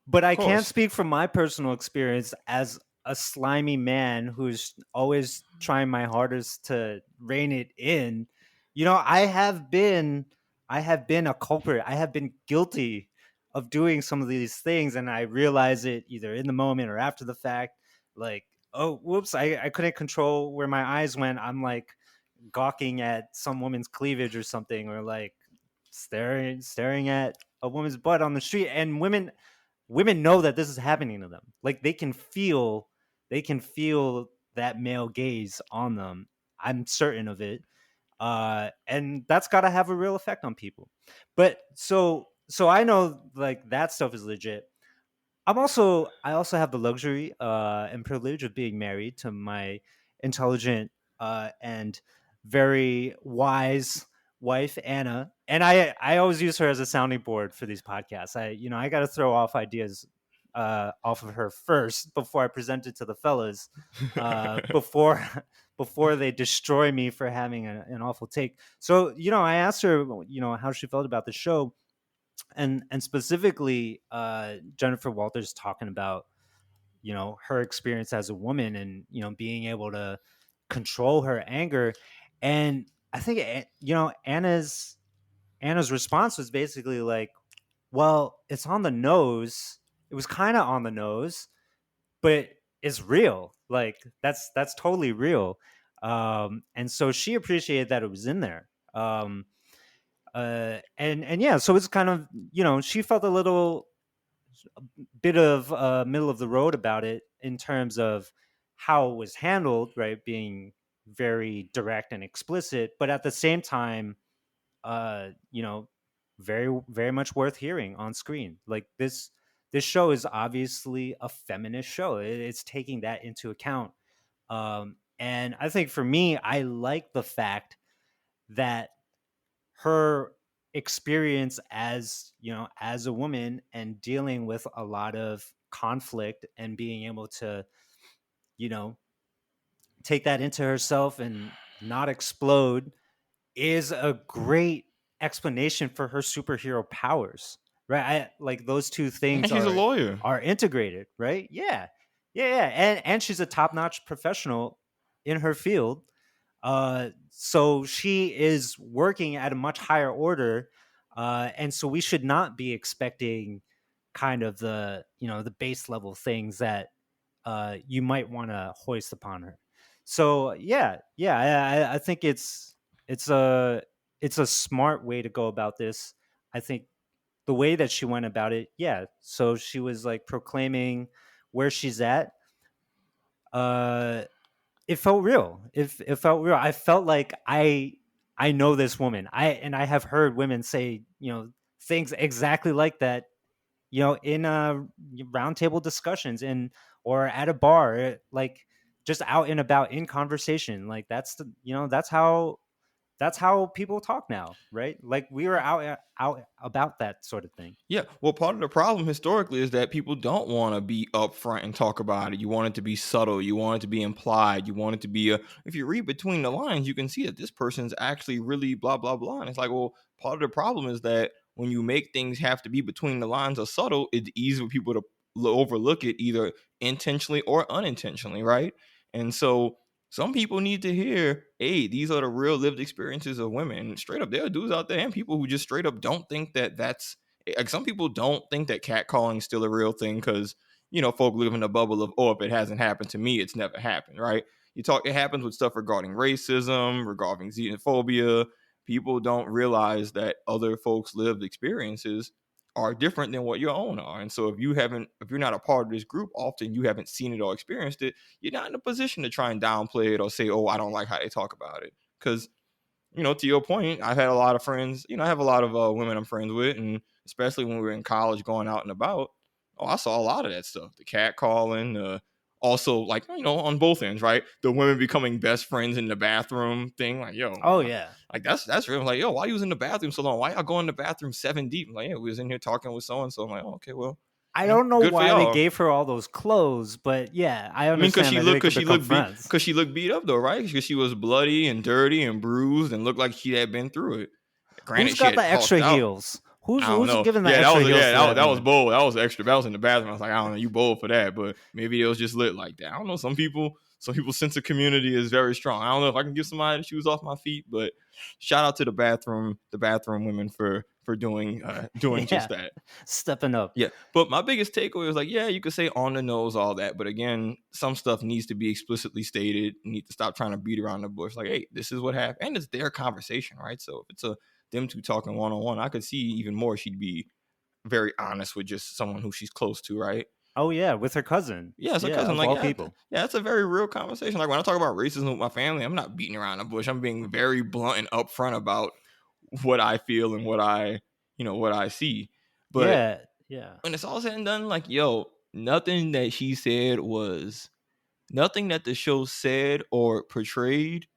Speaker 1: but I can speak from my personal experience as a slimy man who's always trying my hardest to rein it in. I have been I have been a culprit. I have been guilty of doing some of these things, and I realize it either in the moment or after the fact. Like, oh, whoops, I couldn't control where my eyes went. I'm like gawking at some woman's cleavage or something, or like staring at a woman's butt on the street. And women know that this is happening to them. Like they can feel that male gaze on them. I'm certain of it. And that's got to have a real effect on people. But so I know like that stuff is legit. I also have the luxury and privilege of being married to my intelligent and very wise wife Anna, and I always use her as a sounding board for these podcasts. I got to throw off ideas off of her first before I present it to the fellas, before before they destroy me for having an awful take. So I asked her how she felt about the show, and specifically Jennifer Walters talking about her experience as a woman, and being able to control her anger. And I think Anna's response was basically like, well, it's on the nose. It was kind of on the nose, but it's real. Like that's totally real. And so she appreciated that it was in there. And yeah, so it's kind of she felt a little bit of middle of the road about it in terms of how it was handled, right? Being very direct and explicit, but at the same time, uh, you know, very very much worth hearing on screen. Like this show is obviously a feminist show. It's taking that into account. And I think for me, I like the fact that her experience as as a woman and dealing with a lot of conflict and being able to you know take that into herself and not explode is a great explanation for her superhero powers, right? Like those two
Speaker 3: And
Speaker 1: things
Speaker 3: she's a
Speaker 1: are
Speaker 3: lawyer.
Speaker 1: integrated, right? Yeah, and she's a top-notch professional in her field. So she is working at a much higher order, and so we should not be expecting kind of the base level things that you might want to hoist upon her. So yeah, I think it's a it's a smart way to go about this. I think the way that she went about it, yeah. So she was like proclaiming where she's at. Uh, it felt real. It felt real. I felt like I know this woman. I have heard women say things exactly like that. In roundtable discussions and or at a bar, like just out and about in conversation. Like that's how people talk now, right? Like we were out about that sort of thing.
Speaker 3: Yeah, well, part of the problem historically is that people don't want to be upfront and talk about it. You want it to be subtle. You want it to be implied. You want it to be if you read between the lines, you can see that this person's actually really blah blah blah. And it's like, well, part of the problem is that when you make things have to be between the lines or subtle, it's easy for people to overlook it either intentionally or unintentionally, right? And so some people need to hear, hey, these are the real lived experiences of women. And straight up, there are dudes out there and people who just straight up don't think that that's like some people don't think that catcalling is still a real thing because folk live in a bubble of, oh, if it hasn't happened to me, it's never happened, right? It happens with stuff regarding racism, regarding xenophobia. People don't realize that other folks' lived experiences are different than what your own are. And so if you're not a part of this group, often you haven't seen it or experienced it, you're not in a position to try and downplay it or say, oh, I don't like how they talk about it. Because to your point, I've had a lot of friends, I have a lot of women I'm friends with, and especially when we were in college going out and about, oh, I saw a lot of that stuff. The cat calling, also like, on both ends, right? The women becoming best friends in the bathroom thing. Like, yo,
Speaker 1: Oh yeah.
Speaker 3: like that's real. Like, yo, why you was in the bathroom so long? Why y'all go in the bathroom 7 deep? Like, yeah, we was in here talking with so and so. I'm like, oh, okay, well,
Speaker 1: I don't know
Speaker 3: good for
Speaker 1: why they
Speaker 3: y'all.
Speaker 1: gave her all those clothes, but yeah, I
Speaker 3: I mean,
Speaker 1: understand that they could become friends.
Speaker 3: because she looked beat up though, right? Because she was bloody and dirty and bruised and looked like she had been through it.
Speaker 1: Who's
Speaker 3: Granted, she
Speaker 1: got the
Speaker 3: had
Speaker 1: extra
Speaker 3: tossed out.
Speaker 1: heels?
Speaker 3: I
Speaker 1: Who's
Speaker 3: don't
Speaker 1: who's
Speaker 3: know.
Speaker 1: giving the
Speaker 3: Yeah,
Speaker 1: extra heels to that
Speaker 3: that was
Speaker 1: woman?
Speaker 3: bold. That was extra. That was in the bathroom. I was like, I don't know, you bold for that, but maybe it was just lit like that. I don't know. Some some people's sense of community is very strong. I don't know if I can give somebody the shoes off my feet, but shout out to the bathroom women for doing just
Speaker 1: Yeah,
Speaker 3: that.
Speaker 1: stepping up.
Speaker 3: Yeah, but my biggest takeaway was like, yeah, you could say on the nose, all that, but again, some stuff needs to be explicitly stated. You need to stop trying to beat around the bush. Like, hey, this is what happened, and it's their conversation, right? So if it's them two talking one on one, I could see even more she'd be very honest with just someone who she's close to, right?
Speaker 1: Oh yeah, with her cousin.
Speaker 3: Yeah, it's a
Speaker 1: Yeah,
Speaker 3: cousin.
Speaker 1: of
Speaker 3: Like,
Speaker 1: all
Speaker 3: yeah,
Speaker 1: people.
Speaker 3: yeah, it's a very real conversation. Like when I talk about racism with my family, I'm not beating around the bush. I'm being very blunt and upfront about what I feel and what I see. But
Speaker 1: Yeah, yeah.
Speaker 3: when it's all said and done, like, yo, nothing that the show said or portrayed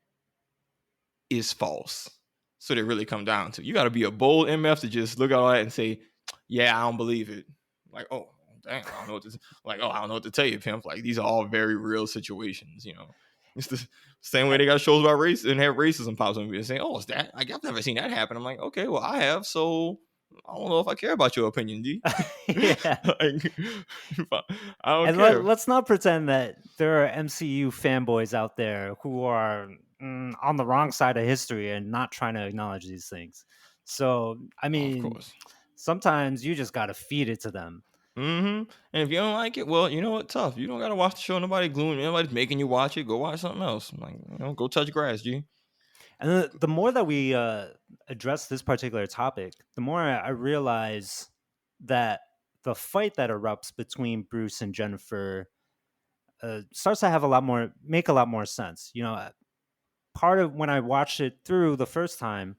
Speaker 3: is false. So they really come down to, you got to be a bold MF to just look at all that and say, yeah, I don't believe it. Like, oh, dang, I don't know what to like. Oh, I don't know what to tell you, pimp. Like, these are all very real situations. It's the same way they got shows about race and have racism pops up and saying, oh, is that? Like, I've never seen that happen. I'm like, okay, well, I have. So I don't know if I care about your opinion, D.
Speaker 1: Yeah.
Speaker 3: Like, I don't
Speaker 1: And
Speaker 3: care.
Speaker 1: let's not pretend that there are MCU fanboys out there who are on the wrong side of history and not trying to acknowledge these things. So, I
Speaker 3: Oh, of
Speaker 1: mean,
Speaker 3: course.
Speaker 1: sometimes you just got to feed it to them.
Speaker 3: And if you don't like it, well, you know what? Tough. You don't gotta watch the show. Nobody's making you watch it. Go watch something else. Like, go touch grass, G.
Speaker 1: And the more that we address this particular topic, the more I realize that the fight that erupts between Bruce and Jennifer starts to make a lot more sense. Part of when I watched it through the first time,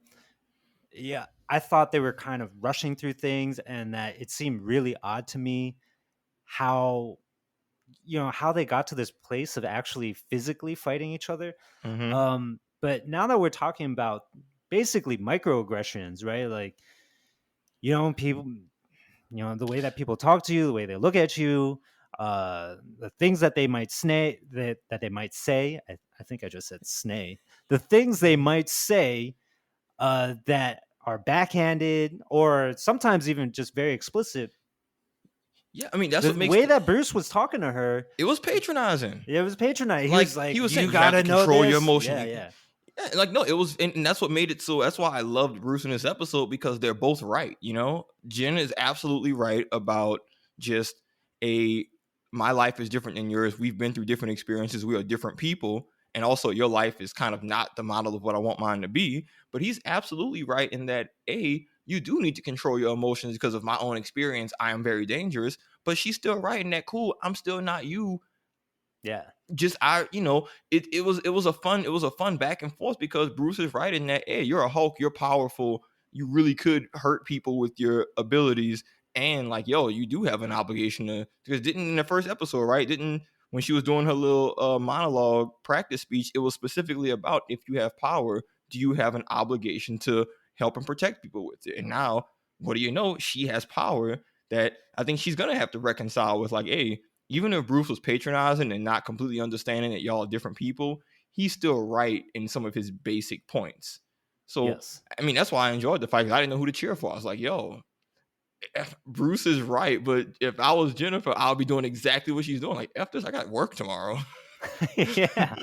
Speaker 1: yeah, I thought they were kind of rushing through things, and that it seemed really odd to me how how they got to this place of actually physically fighting each other.
Speaker 3: Mm-hmm.
Speaker 1: But now that we're talking about basically microaggressions, right? Like, people, the way that people talk to you, the way they look at you, the things that they might that they might say. I think I just said snay. The things they might say that are backhanded or sometimes even just very explicit.
Speaker 3: Yeah, I mean that's
Speaker 1: The
Speaker 3: what makes
Speaker 1: way that Bruce was talking to her,
Speaker 3: it was patronizing.
Speaker 1: it was patronizing. He
Speaker 3: Like
Speaker 1: was like,
Speaker 3: he was
Speaker 1: "You
Speaker 3: saying, you have
Speaker 1: gotta
Speaker 3: to
Speaker 1: know
Speaker 3: control your
Speaker 1: this."
Speaker 3: emotion.
Speaker 1: Yeah, yeah.
Speaker 3: Yeah, like no, it was, and that's what made it so. That's why I loved Bruce in this episode, because they're both right. Jen is absolutely right about just my life is different than yours. We've been through different experiences. We are different people, and also your life is kind of not the model of what I want mine to be. But he's absolutely right in that you do need to control your emotions because of my own experience. I am very dangerous, but she's still right in that. Cool, I'm still not you.
Speaker 1: Yeah.
Speaker 3: Just it was a fun back and forth, because Bruce is right in that, hey, you're a Hulk, you're powerful, you really could hurt people with your abilities, and like, yo, you do have an obligation to, because didn't in the first episode, right, didn't when she was doing her little monologue practice speech, it was specifically about, if you have power, do you have an obligation to help and protect people with it? And now, what do you know, she has power that I think she's gonna have to reconcile with, like, hey, even if Bruce was patronizing and not completely understanding that y'all are different people, he's still right in some of his basic points. So,
Speaker 1: Yes.
Speaker 3: I mean, that's why I enjoyed the fight, because I didn't know who to cheer for. I was like, yo, Bruce is right, but if I was Jennifer, I'll be doing exactly what she's doing. Like, after this, I got work tomorrow.
Speaker 1: Yeah.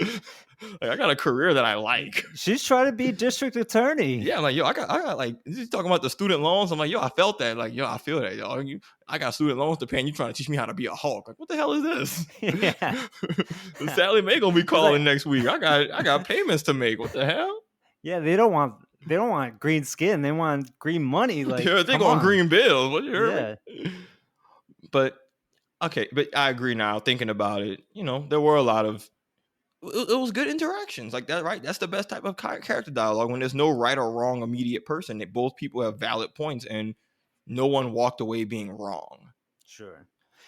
Speaker 3: Like, I got a career that I like.
Speaker 1: She's trying to be district attorney.
Speaker 3: Yeah, I'm like, yo, I got like, he's talking about the student loans. I'm like, yo, I felt that. Like, yo, I feel that, yo. I got student loans to pay, and you trying to teach me how to be a Hulk. Like, what the hell is this?
Speaker 1: Yeah.
Speaker 3: Sally Mae gonna be calling
Speaker 1: like,
Speaker 3: next week. I got payments to make. What the hell?
Speaker 1: Yeah, they don't want green skin. They want green money. Like,
Speaker 3: they going green bills. What, you heard me? But okay, but I agree now. Thinking about it, there were a lot of, it was good interactions like that, right? That's the best type of character dialogue, when there's no right or wrong immediate person. That both people have valid points, and no one walked away being wrong.
Speaker 1: Sure.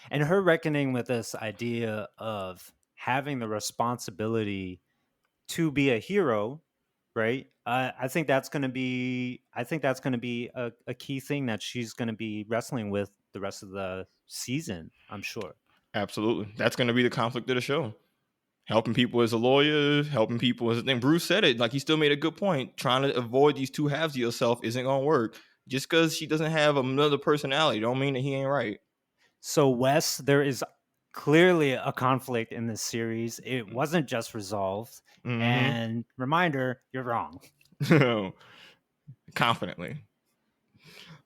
Speaker 1: And her reckoning with this idea of having the responsibility to be a hero, right? I think that's going to be a key thing that she's going to be wrestling with the rest of the season, I'm sure.
Speaker 3: Absolutely. That's going to be the conflict of the show. Helping people as a lawyer, helping people as a thing. Bruce said it, like, he still made a good point. Trying to avoid these two halves of yourself isn't going to work. Just because she doesn't have another personality don't mean that he ain't right.
Speaker 1: So, Wes, there is clearly a conflict in this series. It wasn't just resolved.
Speaker 3: Mm-hmm.
Speaker 1: And reminder, you're wrong.
Speaker 3: Confidently.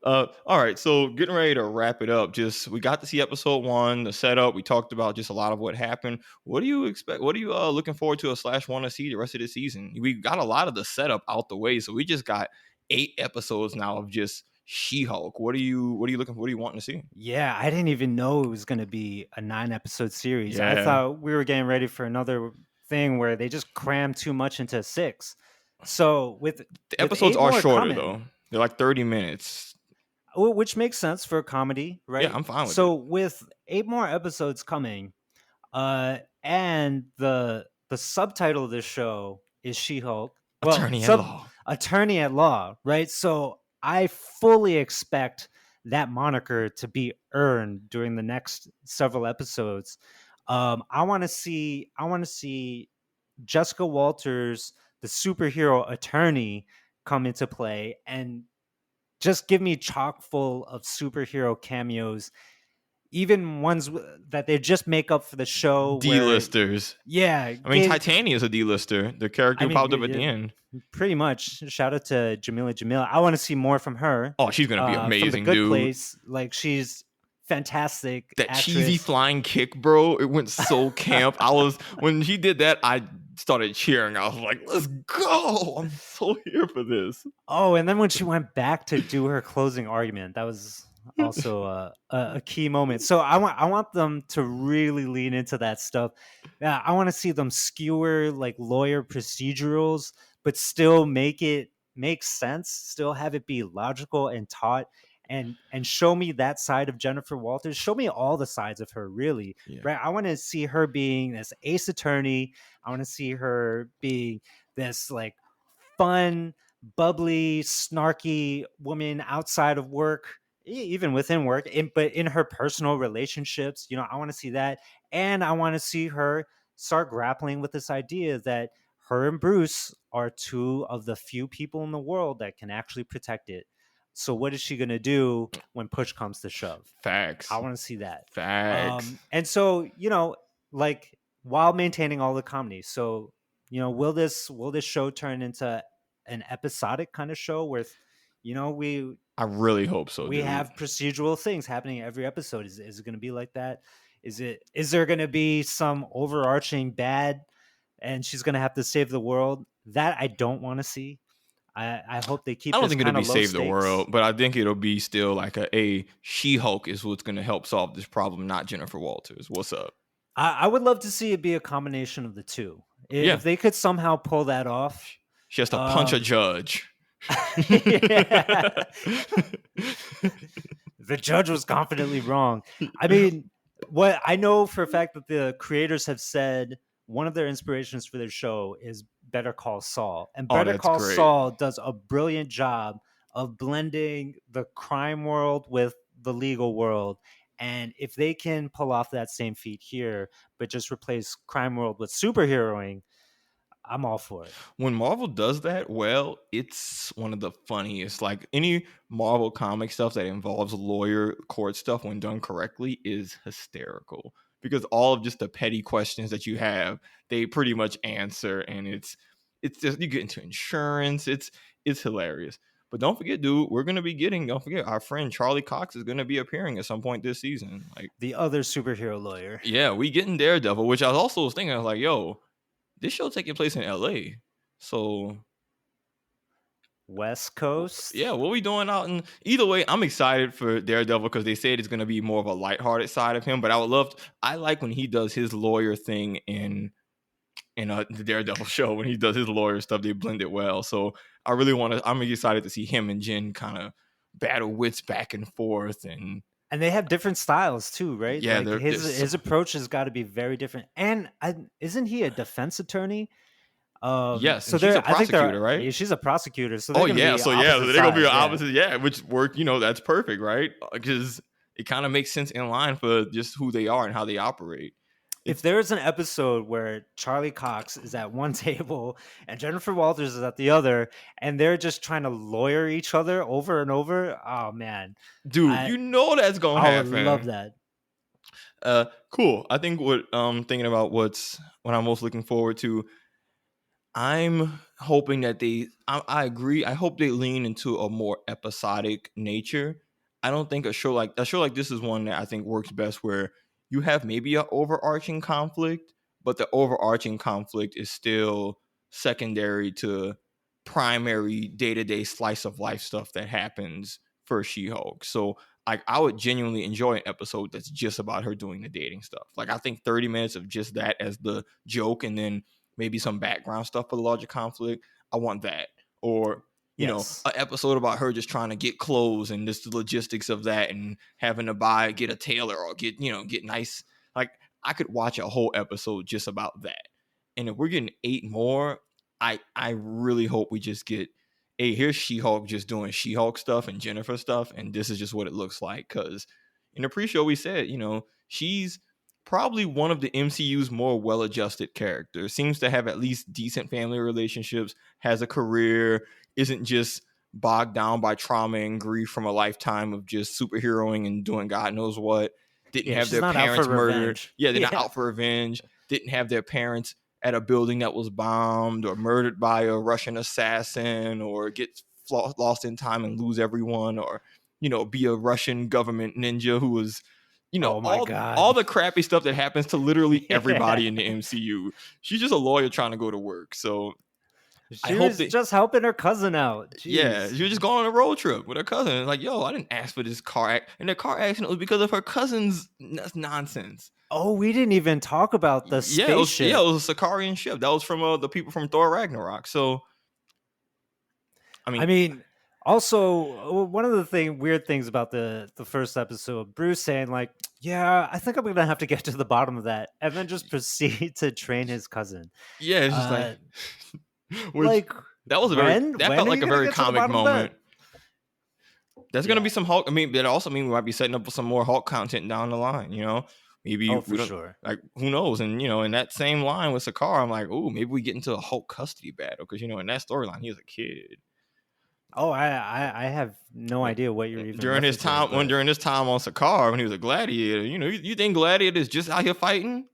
Speaker 3: All right, so getting ready to wrap it up. Just we got to see episode 1, the setup. We talked about just a lot of what happened. What do you expect? What are you looking forward to / want to see the rest of the season? We got a lot of the setup out the way, so we just got 8 episodes now of just She-Hulk. What are you looking for? What are you wanting to see?
Speaker 1: Yeah, I didn't even know it was going to be a 9-episode series. I
Speaker 3: Yeah,
Speaker 1: thought we were getting ready for another thing where they just crammed too much into 6. So
Speaker 3: the
Speaker 1: with
Speaker 3: episodes
Speaker 1: 8
Speaker 3: are
Speaker 1: more
Speaker 3: shorter
Speaker 1: coming,
Speaker 3: though. They're like 30 minutes.
Speaker 1: which makes sense for a comedy,
Speaker 3: Yeah,
Speaker 1: right?
Speaker 3: I'm fine with
Speaker 1: So
Speaker 3: it.
Speaker 1: with 8 more episodes coming, and the subtitle of this show is She-Hulk. Well,
Speaker 3: Attorney at law.
Speaker 1: attorney at law, right? So I fully expect that moniker to be earned during the next several episodes. I want to see Jessica Walters, the superhero attorney, come into play and just give me chock full of superhero cameos, even ones that they just make up for the show. Where,
Speaker 3: D-listers.
Speaker 1: yeah,
Speaker 3: I mean, Titania is a D-lister. The character
Speaker 1: I
Speaker 3: who
Speaker 1: mean,
Speaker 3: popped up at the end.
Speaker 1: pretty much. Shout out to Jamila Jamila. I want to see more from her.
Speaker 3: Oh, she's gonna be
Speaker 1: From The
Speaker 3: amazing,
Speaker 1: Good
Speaker 3: dude.
Speaker 1: Place. Like, she's fantastic
Speaker 3: That cheesy
Speaker 1: actress.
Speaker 3: flying kick, bro. It went so camp. When she did that, I started cheering. I was like, let's go. I'm so here for this.
Speaker 1: Oh, and then when she went back to do her closing argument, that was also a key moment. So I want them to really lean into that stuff. Yeah, I want to see them skewer like lawyer procedurals, but still make sense. Still have it be logical and taught, and show me that side of Jennifer Walters. Show me all the sides of her, really.
Speaker 3: Yeah.
Speaker 1: Right? I want to see her being this ace attorney. I want to see her being this like fun, bubbly, snarky woman outside of work, even within work, but in her personal relationships. I want to see that. And I want to see her start grappling with this idea that her and Bruce are two of the few people in the world that can actually protect it. So what is she going to do when push comes to shove?
Speaker 3: Facts.
Speaker 1: I want to see that.
Speaker 3: Facts.
Speaker 1: And so, like, while maintaining all the comedy. So, will this show turn into an episodic kind of show where, we
Speaker 3: I really hope so, dude.
Speaker 1: have procedural things happening every episode? Is it going to be like that? Is there going to be some overarching bad and she's going to have to save the world? That I don't want to see. I hope they keep
Speaker 3: I don't
Speaker 1: this
Speaker 3: think it'll
Speaker 1: kind
Speaker 3: be
Speaker 1: of low
Speaker 3: save
Speaker 1: stakes.
Speaker 3: the world, but I think it'll be still like a She-Hulk is what's going to help solve this problem, not Jennifer Walters. What's up?
Speaker 1: I would love to see it be a combination of the two.
Speaker 3: Yeah.
Speaker 1: If they could somehow pull that off.
Speaker 3: She has to punch a judge.
Speaker 1: The judge was confidently wrong. I mean, what I know for a fact that the creators have said one of their inspirations for their show is Better Call Saul. And
Speaker 3: Oh,
Speaker 1: Better
Speaker 3: that's
Speaker 1: Call
Speaker 3: great.
Speaker 1: Saul does a brilliant job of blending the crime world with the legal world. And if they can pull off that same feat here, but just replace crime world with superheroing, I'm all for it.
Speaker 3: When Marvel does that well, it's one of the funniest. Like any Marvel comic stuff that involves lawyer court stuff when done correctly is hysterical. Because all of just the petty questions that you have, they pretty much answer, and it's just you get into insurance. It's hilarious. But don't forget, dude, don't forget our friend Charlie Cox is gonna be appearing at some point this season. Like
Speaker 1: The other superhero lawyer.
Speaker 3: yeah, we getting Daredevil, which I also was thinking, I was like, yo, this show taking place in LA. So
Speaker 1: West Coast.
Speaker 3: yeah, what we doing out in either way, I'm excited for Daredevil because they said it's gonna be more of a lighthearted side of him. But I like when he does his lawyer thing in the Daredevil show. When he does his lawyer stuff, they blend it well. So I'm excited to see him and Jen kind of battle wits back and forth, and
Speaker 1: they have different styles too, right?
Speaker 3: yeah,
Speaker 1: like his approach has got to be very different. And isn't he a defense attorney?
Speaker 3: yes,
Speaker 1: So
Speaker 3: and she's a
Speaker 1: I think
Speaker 3: prosecutor, right?
Speaker 1: she's a prosecutor. So
Speaker 3: Oh
Speaker 1: they're
Speaker 3: yeah,
Speaker 1: gonna be
Speaker 3: they're gonna be
Speaker 1: opposite sides,
Speaker 3: opposite, yeah, which work. That's perfect, right? Because it kind of makes sense in line for just who they are and how they operate.
Speaker 1: If there is an episode where Charlie Cox is at one table and Jennifer Walters is at the other, and they're just trying to lawyer each other over and over, oh man,
Speaker 3: Dude, you know that's gonna
Speaker 1: I would
Speaker 3: happen.
Speaker 1: love that.
Speaker 3: Cool. I think what thinking about what I'm most looking forward to. I'm hoping that I agree. I hope they lean into a more episodic nature. I don't think a show like this is one that I think works best where you have maybe an overarching conflict, but the overarching conflict is still secondary to primary day-to-day slice of life stuff that happens for She-Hulk. So like I would genuinely enjoy an episode that's just about her doing the dating stuff. Like I think 30 minutes of just that as the joke and then maybe some background stuff for the larger conflict. I want that. Or,
Speaker 1: Yes.
Speaker 3: an episode about her just trying to get clothes and just the logistics of that and having to get a tailor or get nice. Like, I could watch a whole episode just about that. And if we're getting 8 more, I really hope we just get, hey, here's She-Hulk just doing She-Hulk stuff and Jennifer stuff, and this is just what it looks like. Because in the pre-show, we said, she's probably one of the MCU's more well-adjusted characters. Seems to have at least decent family relationships, has a career, isn't just bogged down by trauma and grief from a lifetime of just superheroing and doing God knows what. Didn't
Speaker 1: Yeah,
Speaker 3: have
Speaker 1: she's
Speaker 3: their
Speaker 1: not out for
Speaker 3: parents murdered.
Speaker 1: revenge.
Speaker 3: Yeah, they're not
Speaker 1: Yeah.
Speaker 3: out for revenge. Didn't have their parents at a building that was bombed or murdered by a Russian assassin or get lost in time and lose everyone or be a Russian government ninja who was
Speaker 1: Oh my
Speaker 3: all
Speaker 1: god.
Speaker 3: the crappy stuff that happens to literally
Speaker 1: Yeah.
Speaker 3: everybody in the MCU. She's just a lawyer trying to go to work. So I
Speaker 1: She
Speaker 3: hope
Speaker 1: was
Speaker 3: that
Speaker 1: just helping her cousin out.
Speaker 3: yeah,
Speaker 1: Jeez.
Speaker 3: she was just going on a road trip with her cousin. Like, yo, I didn't ask for this and the car accident was because of her cousin's nonsense.
Speaker 1: Oh, we didn't even talk about the
Speaker 3: It
Speaker 1: spaceship.
Speaker 3: was a Sicarian ship. That was from the people from Thor Ragnarok. So I
Speaker 1: I
Speaker 3: mean,
Speaker 1: mean, also one of the weird things about the first episode, Bruce saying like, "Yeah, I think I'm gonna have to get to the bottom of that," and then just proceed to train his cousin.
Speaker 3: yeah, it's just like
Speaker 1: Uh,
Speaker 3: which
Speaker 1: like
Speaker 3: that
Speaker 1: when
Speaker 3: felt
Speaker 1: are
Speaker 3: like
Speaker 1: you
Speaker 3: a
Speaker 1: gonna
Speaker 3: very
Speaker 1: get to the
Speaker 3: comic
Speaker 1: bottom of that?
Speaker 3: moment. There's gonna be
Speaker 1: Yeah.
Speaker 3: some Hulk. I mean, that also mean we might be setting up some more Hulk content down the line. Maybe
Speaker 1: Oh,
Speaker 3: we
Speaker 1: for
Speaker 3: don't
Speaker 1: sure.
Speaker 3: like. Who knows? And in that same line with Sakar, I'm like, oh, maybe we get into a Hulk custody battle because in that storyline he was a kid.
Speaker 1: Oh, I have no
Speaker 3: When,
Speaker 1: idea what you're even referencing, but
Speaker 3: during this time on Sakar when he was a gladiator, you think gladiators just out here fighting?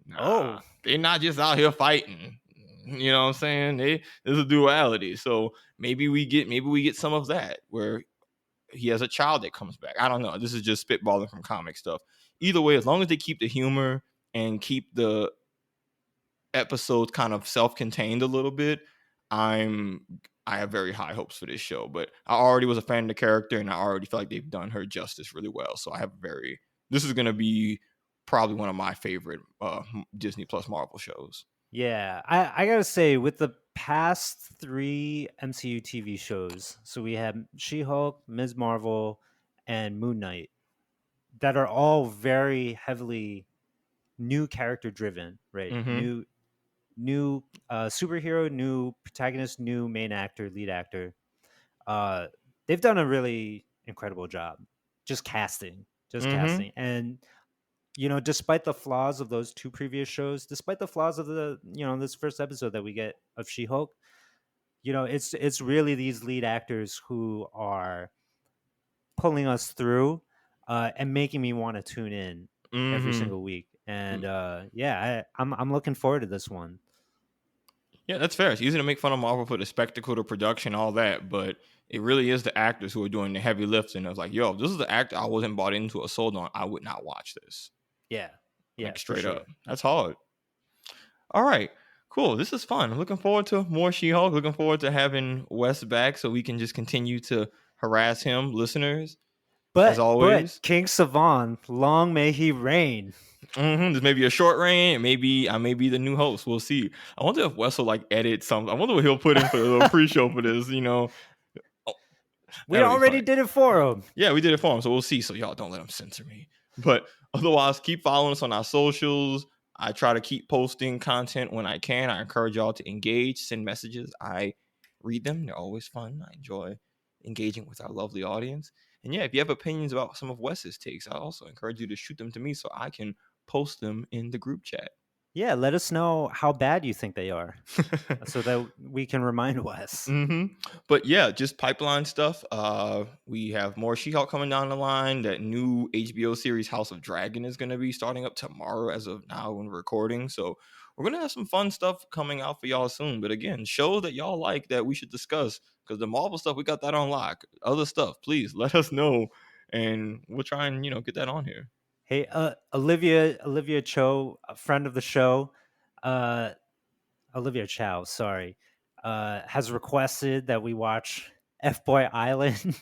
Speaker 3: Nah,
Speaker 1: oh,
Speaker 3: they're not just out here fighting. You know what I'm saying? There's a duality. So maybe we get some of that where he has a child that comes back. I don't know. This is just spitballing from comic stuff. Either way, as long as they keep the humor and keep the episodes kind of self-contained a little bit, I have very high hopes for this show. But I already was a fan of the character, and I already feel like they've done her justice really well. So this is gonna be probably one of my favorite Disney Plus Marvel shows.
Speaker 1: yeah. I gotta say, with the past 3 MCU TV shows, so we have She-Hulk, Ms. Marvel, and Moon Knight, that are all very heavily new character driven, right?
Speaker 3: Mm-hmm.
Speaker 1: New superhero, new protagonist, new main actor, lead actor. Uh, they've done a really incredible job, just
Speaker 3: Mm-hmm.
Speaker 1: casting, and despite the flaws of those 2 previous shows, despite the flaws of the this first episode that we get of She-Hulk, it's really these lead actors who are pulling us through and making me want to tune in every
Speaker 3: Mm-hmm.
Speaker 1: single week. And yeah, I'm looking forward to this one.
Speaker 3: Yeah, that's fair. It's easy to make fun of Marvel for the spectacle, the production, all that, but it really is the actors who are doing the heavy lifting. I was like, yo, if this is the actor I wasn't bought into or sold on, I would not watch this.
Speaker 1: Yeah, yeah,
Speaker 3: Like
Speaker 1: for
Speaker 3: straight up.
Speaker 1: sure.
Speaker 3: That's hard. All right. Cool. This is fun. I'm looking forward to more She-Hulk. Looking forward to having Wes back so we can just continue to harass him, listeners, as
Speaker 1: But
Speaker 3: always.
Speaker 1: King Savon, long may he reign.
Speaker 3: There's maybe a short reign. Maybe I may be the new host. We'll see. I wonder if Wes will edit something. I wonder what he'll put in for the little pre-show for this. Oh,
Speaker 1: We
Speaker 3: that'll be
Speaker 1: already
Speaker 3: funny.
Speaker 1: did it for him.
Speaker 3: Yeah, we did it for him, so we'll see. So y'all don't let him censor me. But otherwise, keep following us on our socials. I try to keep posting content when I can. I encourage y'all to engage, send messages. I read them. They're always fun. I enjoy engaging with our lovely audience. And yeah, if you have opinions about some of Wes's takes, I also encourage you to shoot them to me so I can post them in the group chat.
Speaker 1: Yeah, let us know how bad you think they are so that we can remind Wes.
Speaker 3: But yeah, just pipeline stuff. We have more She-Hulk coming down the line. That new HBO series House of Dragon is going to be starting up tomorrow as of now when we're recording. So we're going to have some fun stuff coming out for y'all soon. But again, shows that y'all like that we should discuss, because the Marvel stuff, we got that on lock. Other stuff, please let us know and we'll try and, get that on here.
Speaker 1: Hey, Olivia Cho, a friend of the show, uh, Olivia Chow, sorry, has requested that we watch F Boy Island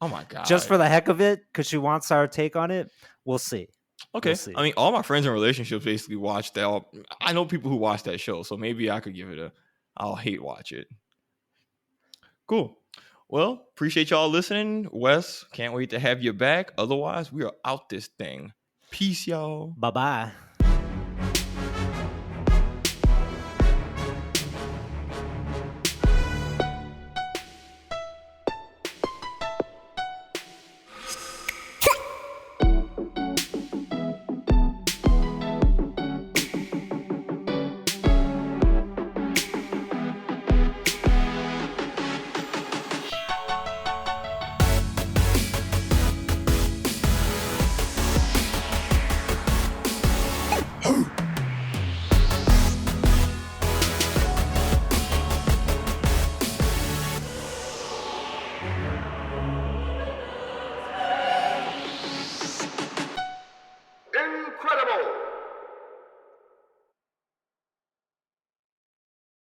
Speaker 3: Oh my
Speaker 1: just
Speaker 3: God.
Speaker 1: for the heck of it because she wants our take on it. We'll see. We'll
Speaker 3: Okay.
Speaker 1: see.
Speaker 3: I mean, all my friends in relationships basically watch that. I know people who watch that show, so maybe I could give it I'll hate watch it. Cool. Well, appreciate y'all listening. Wes, can't wait to have you back. Otherwise, we are out this thing. Peace, y'all.
Speaker 1: Bye bye.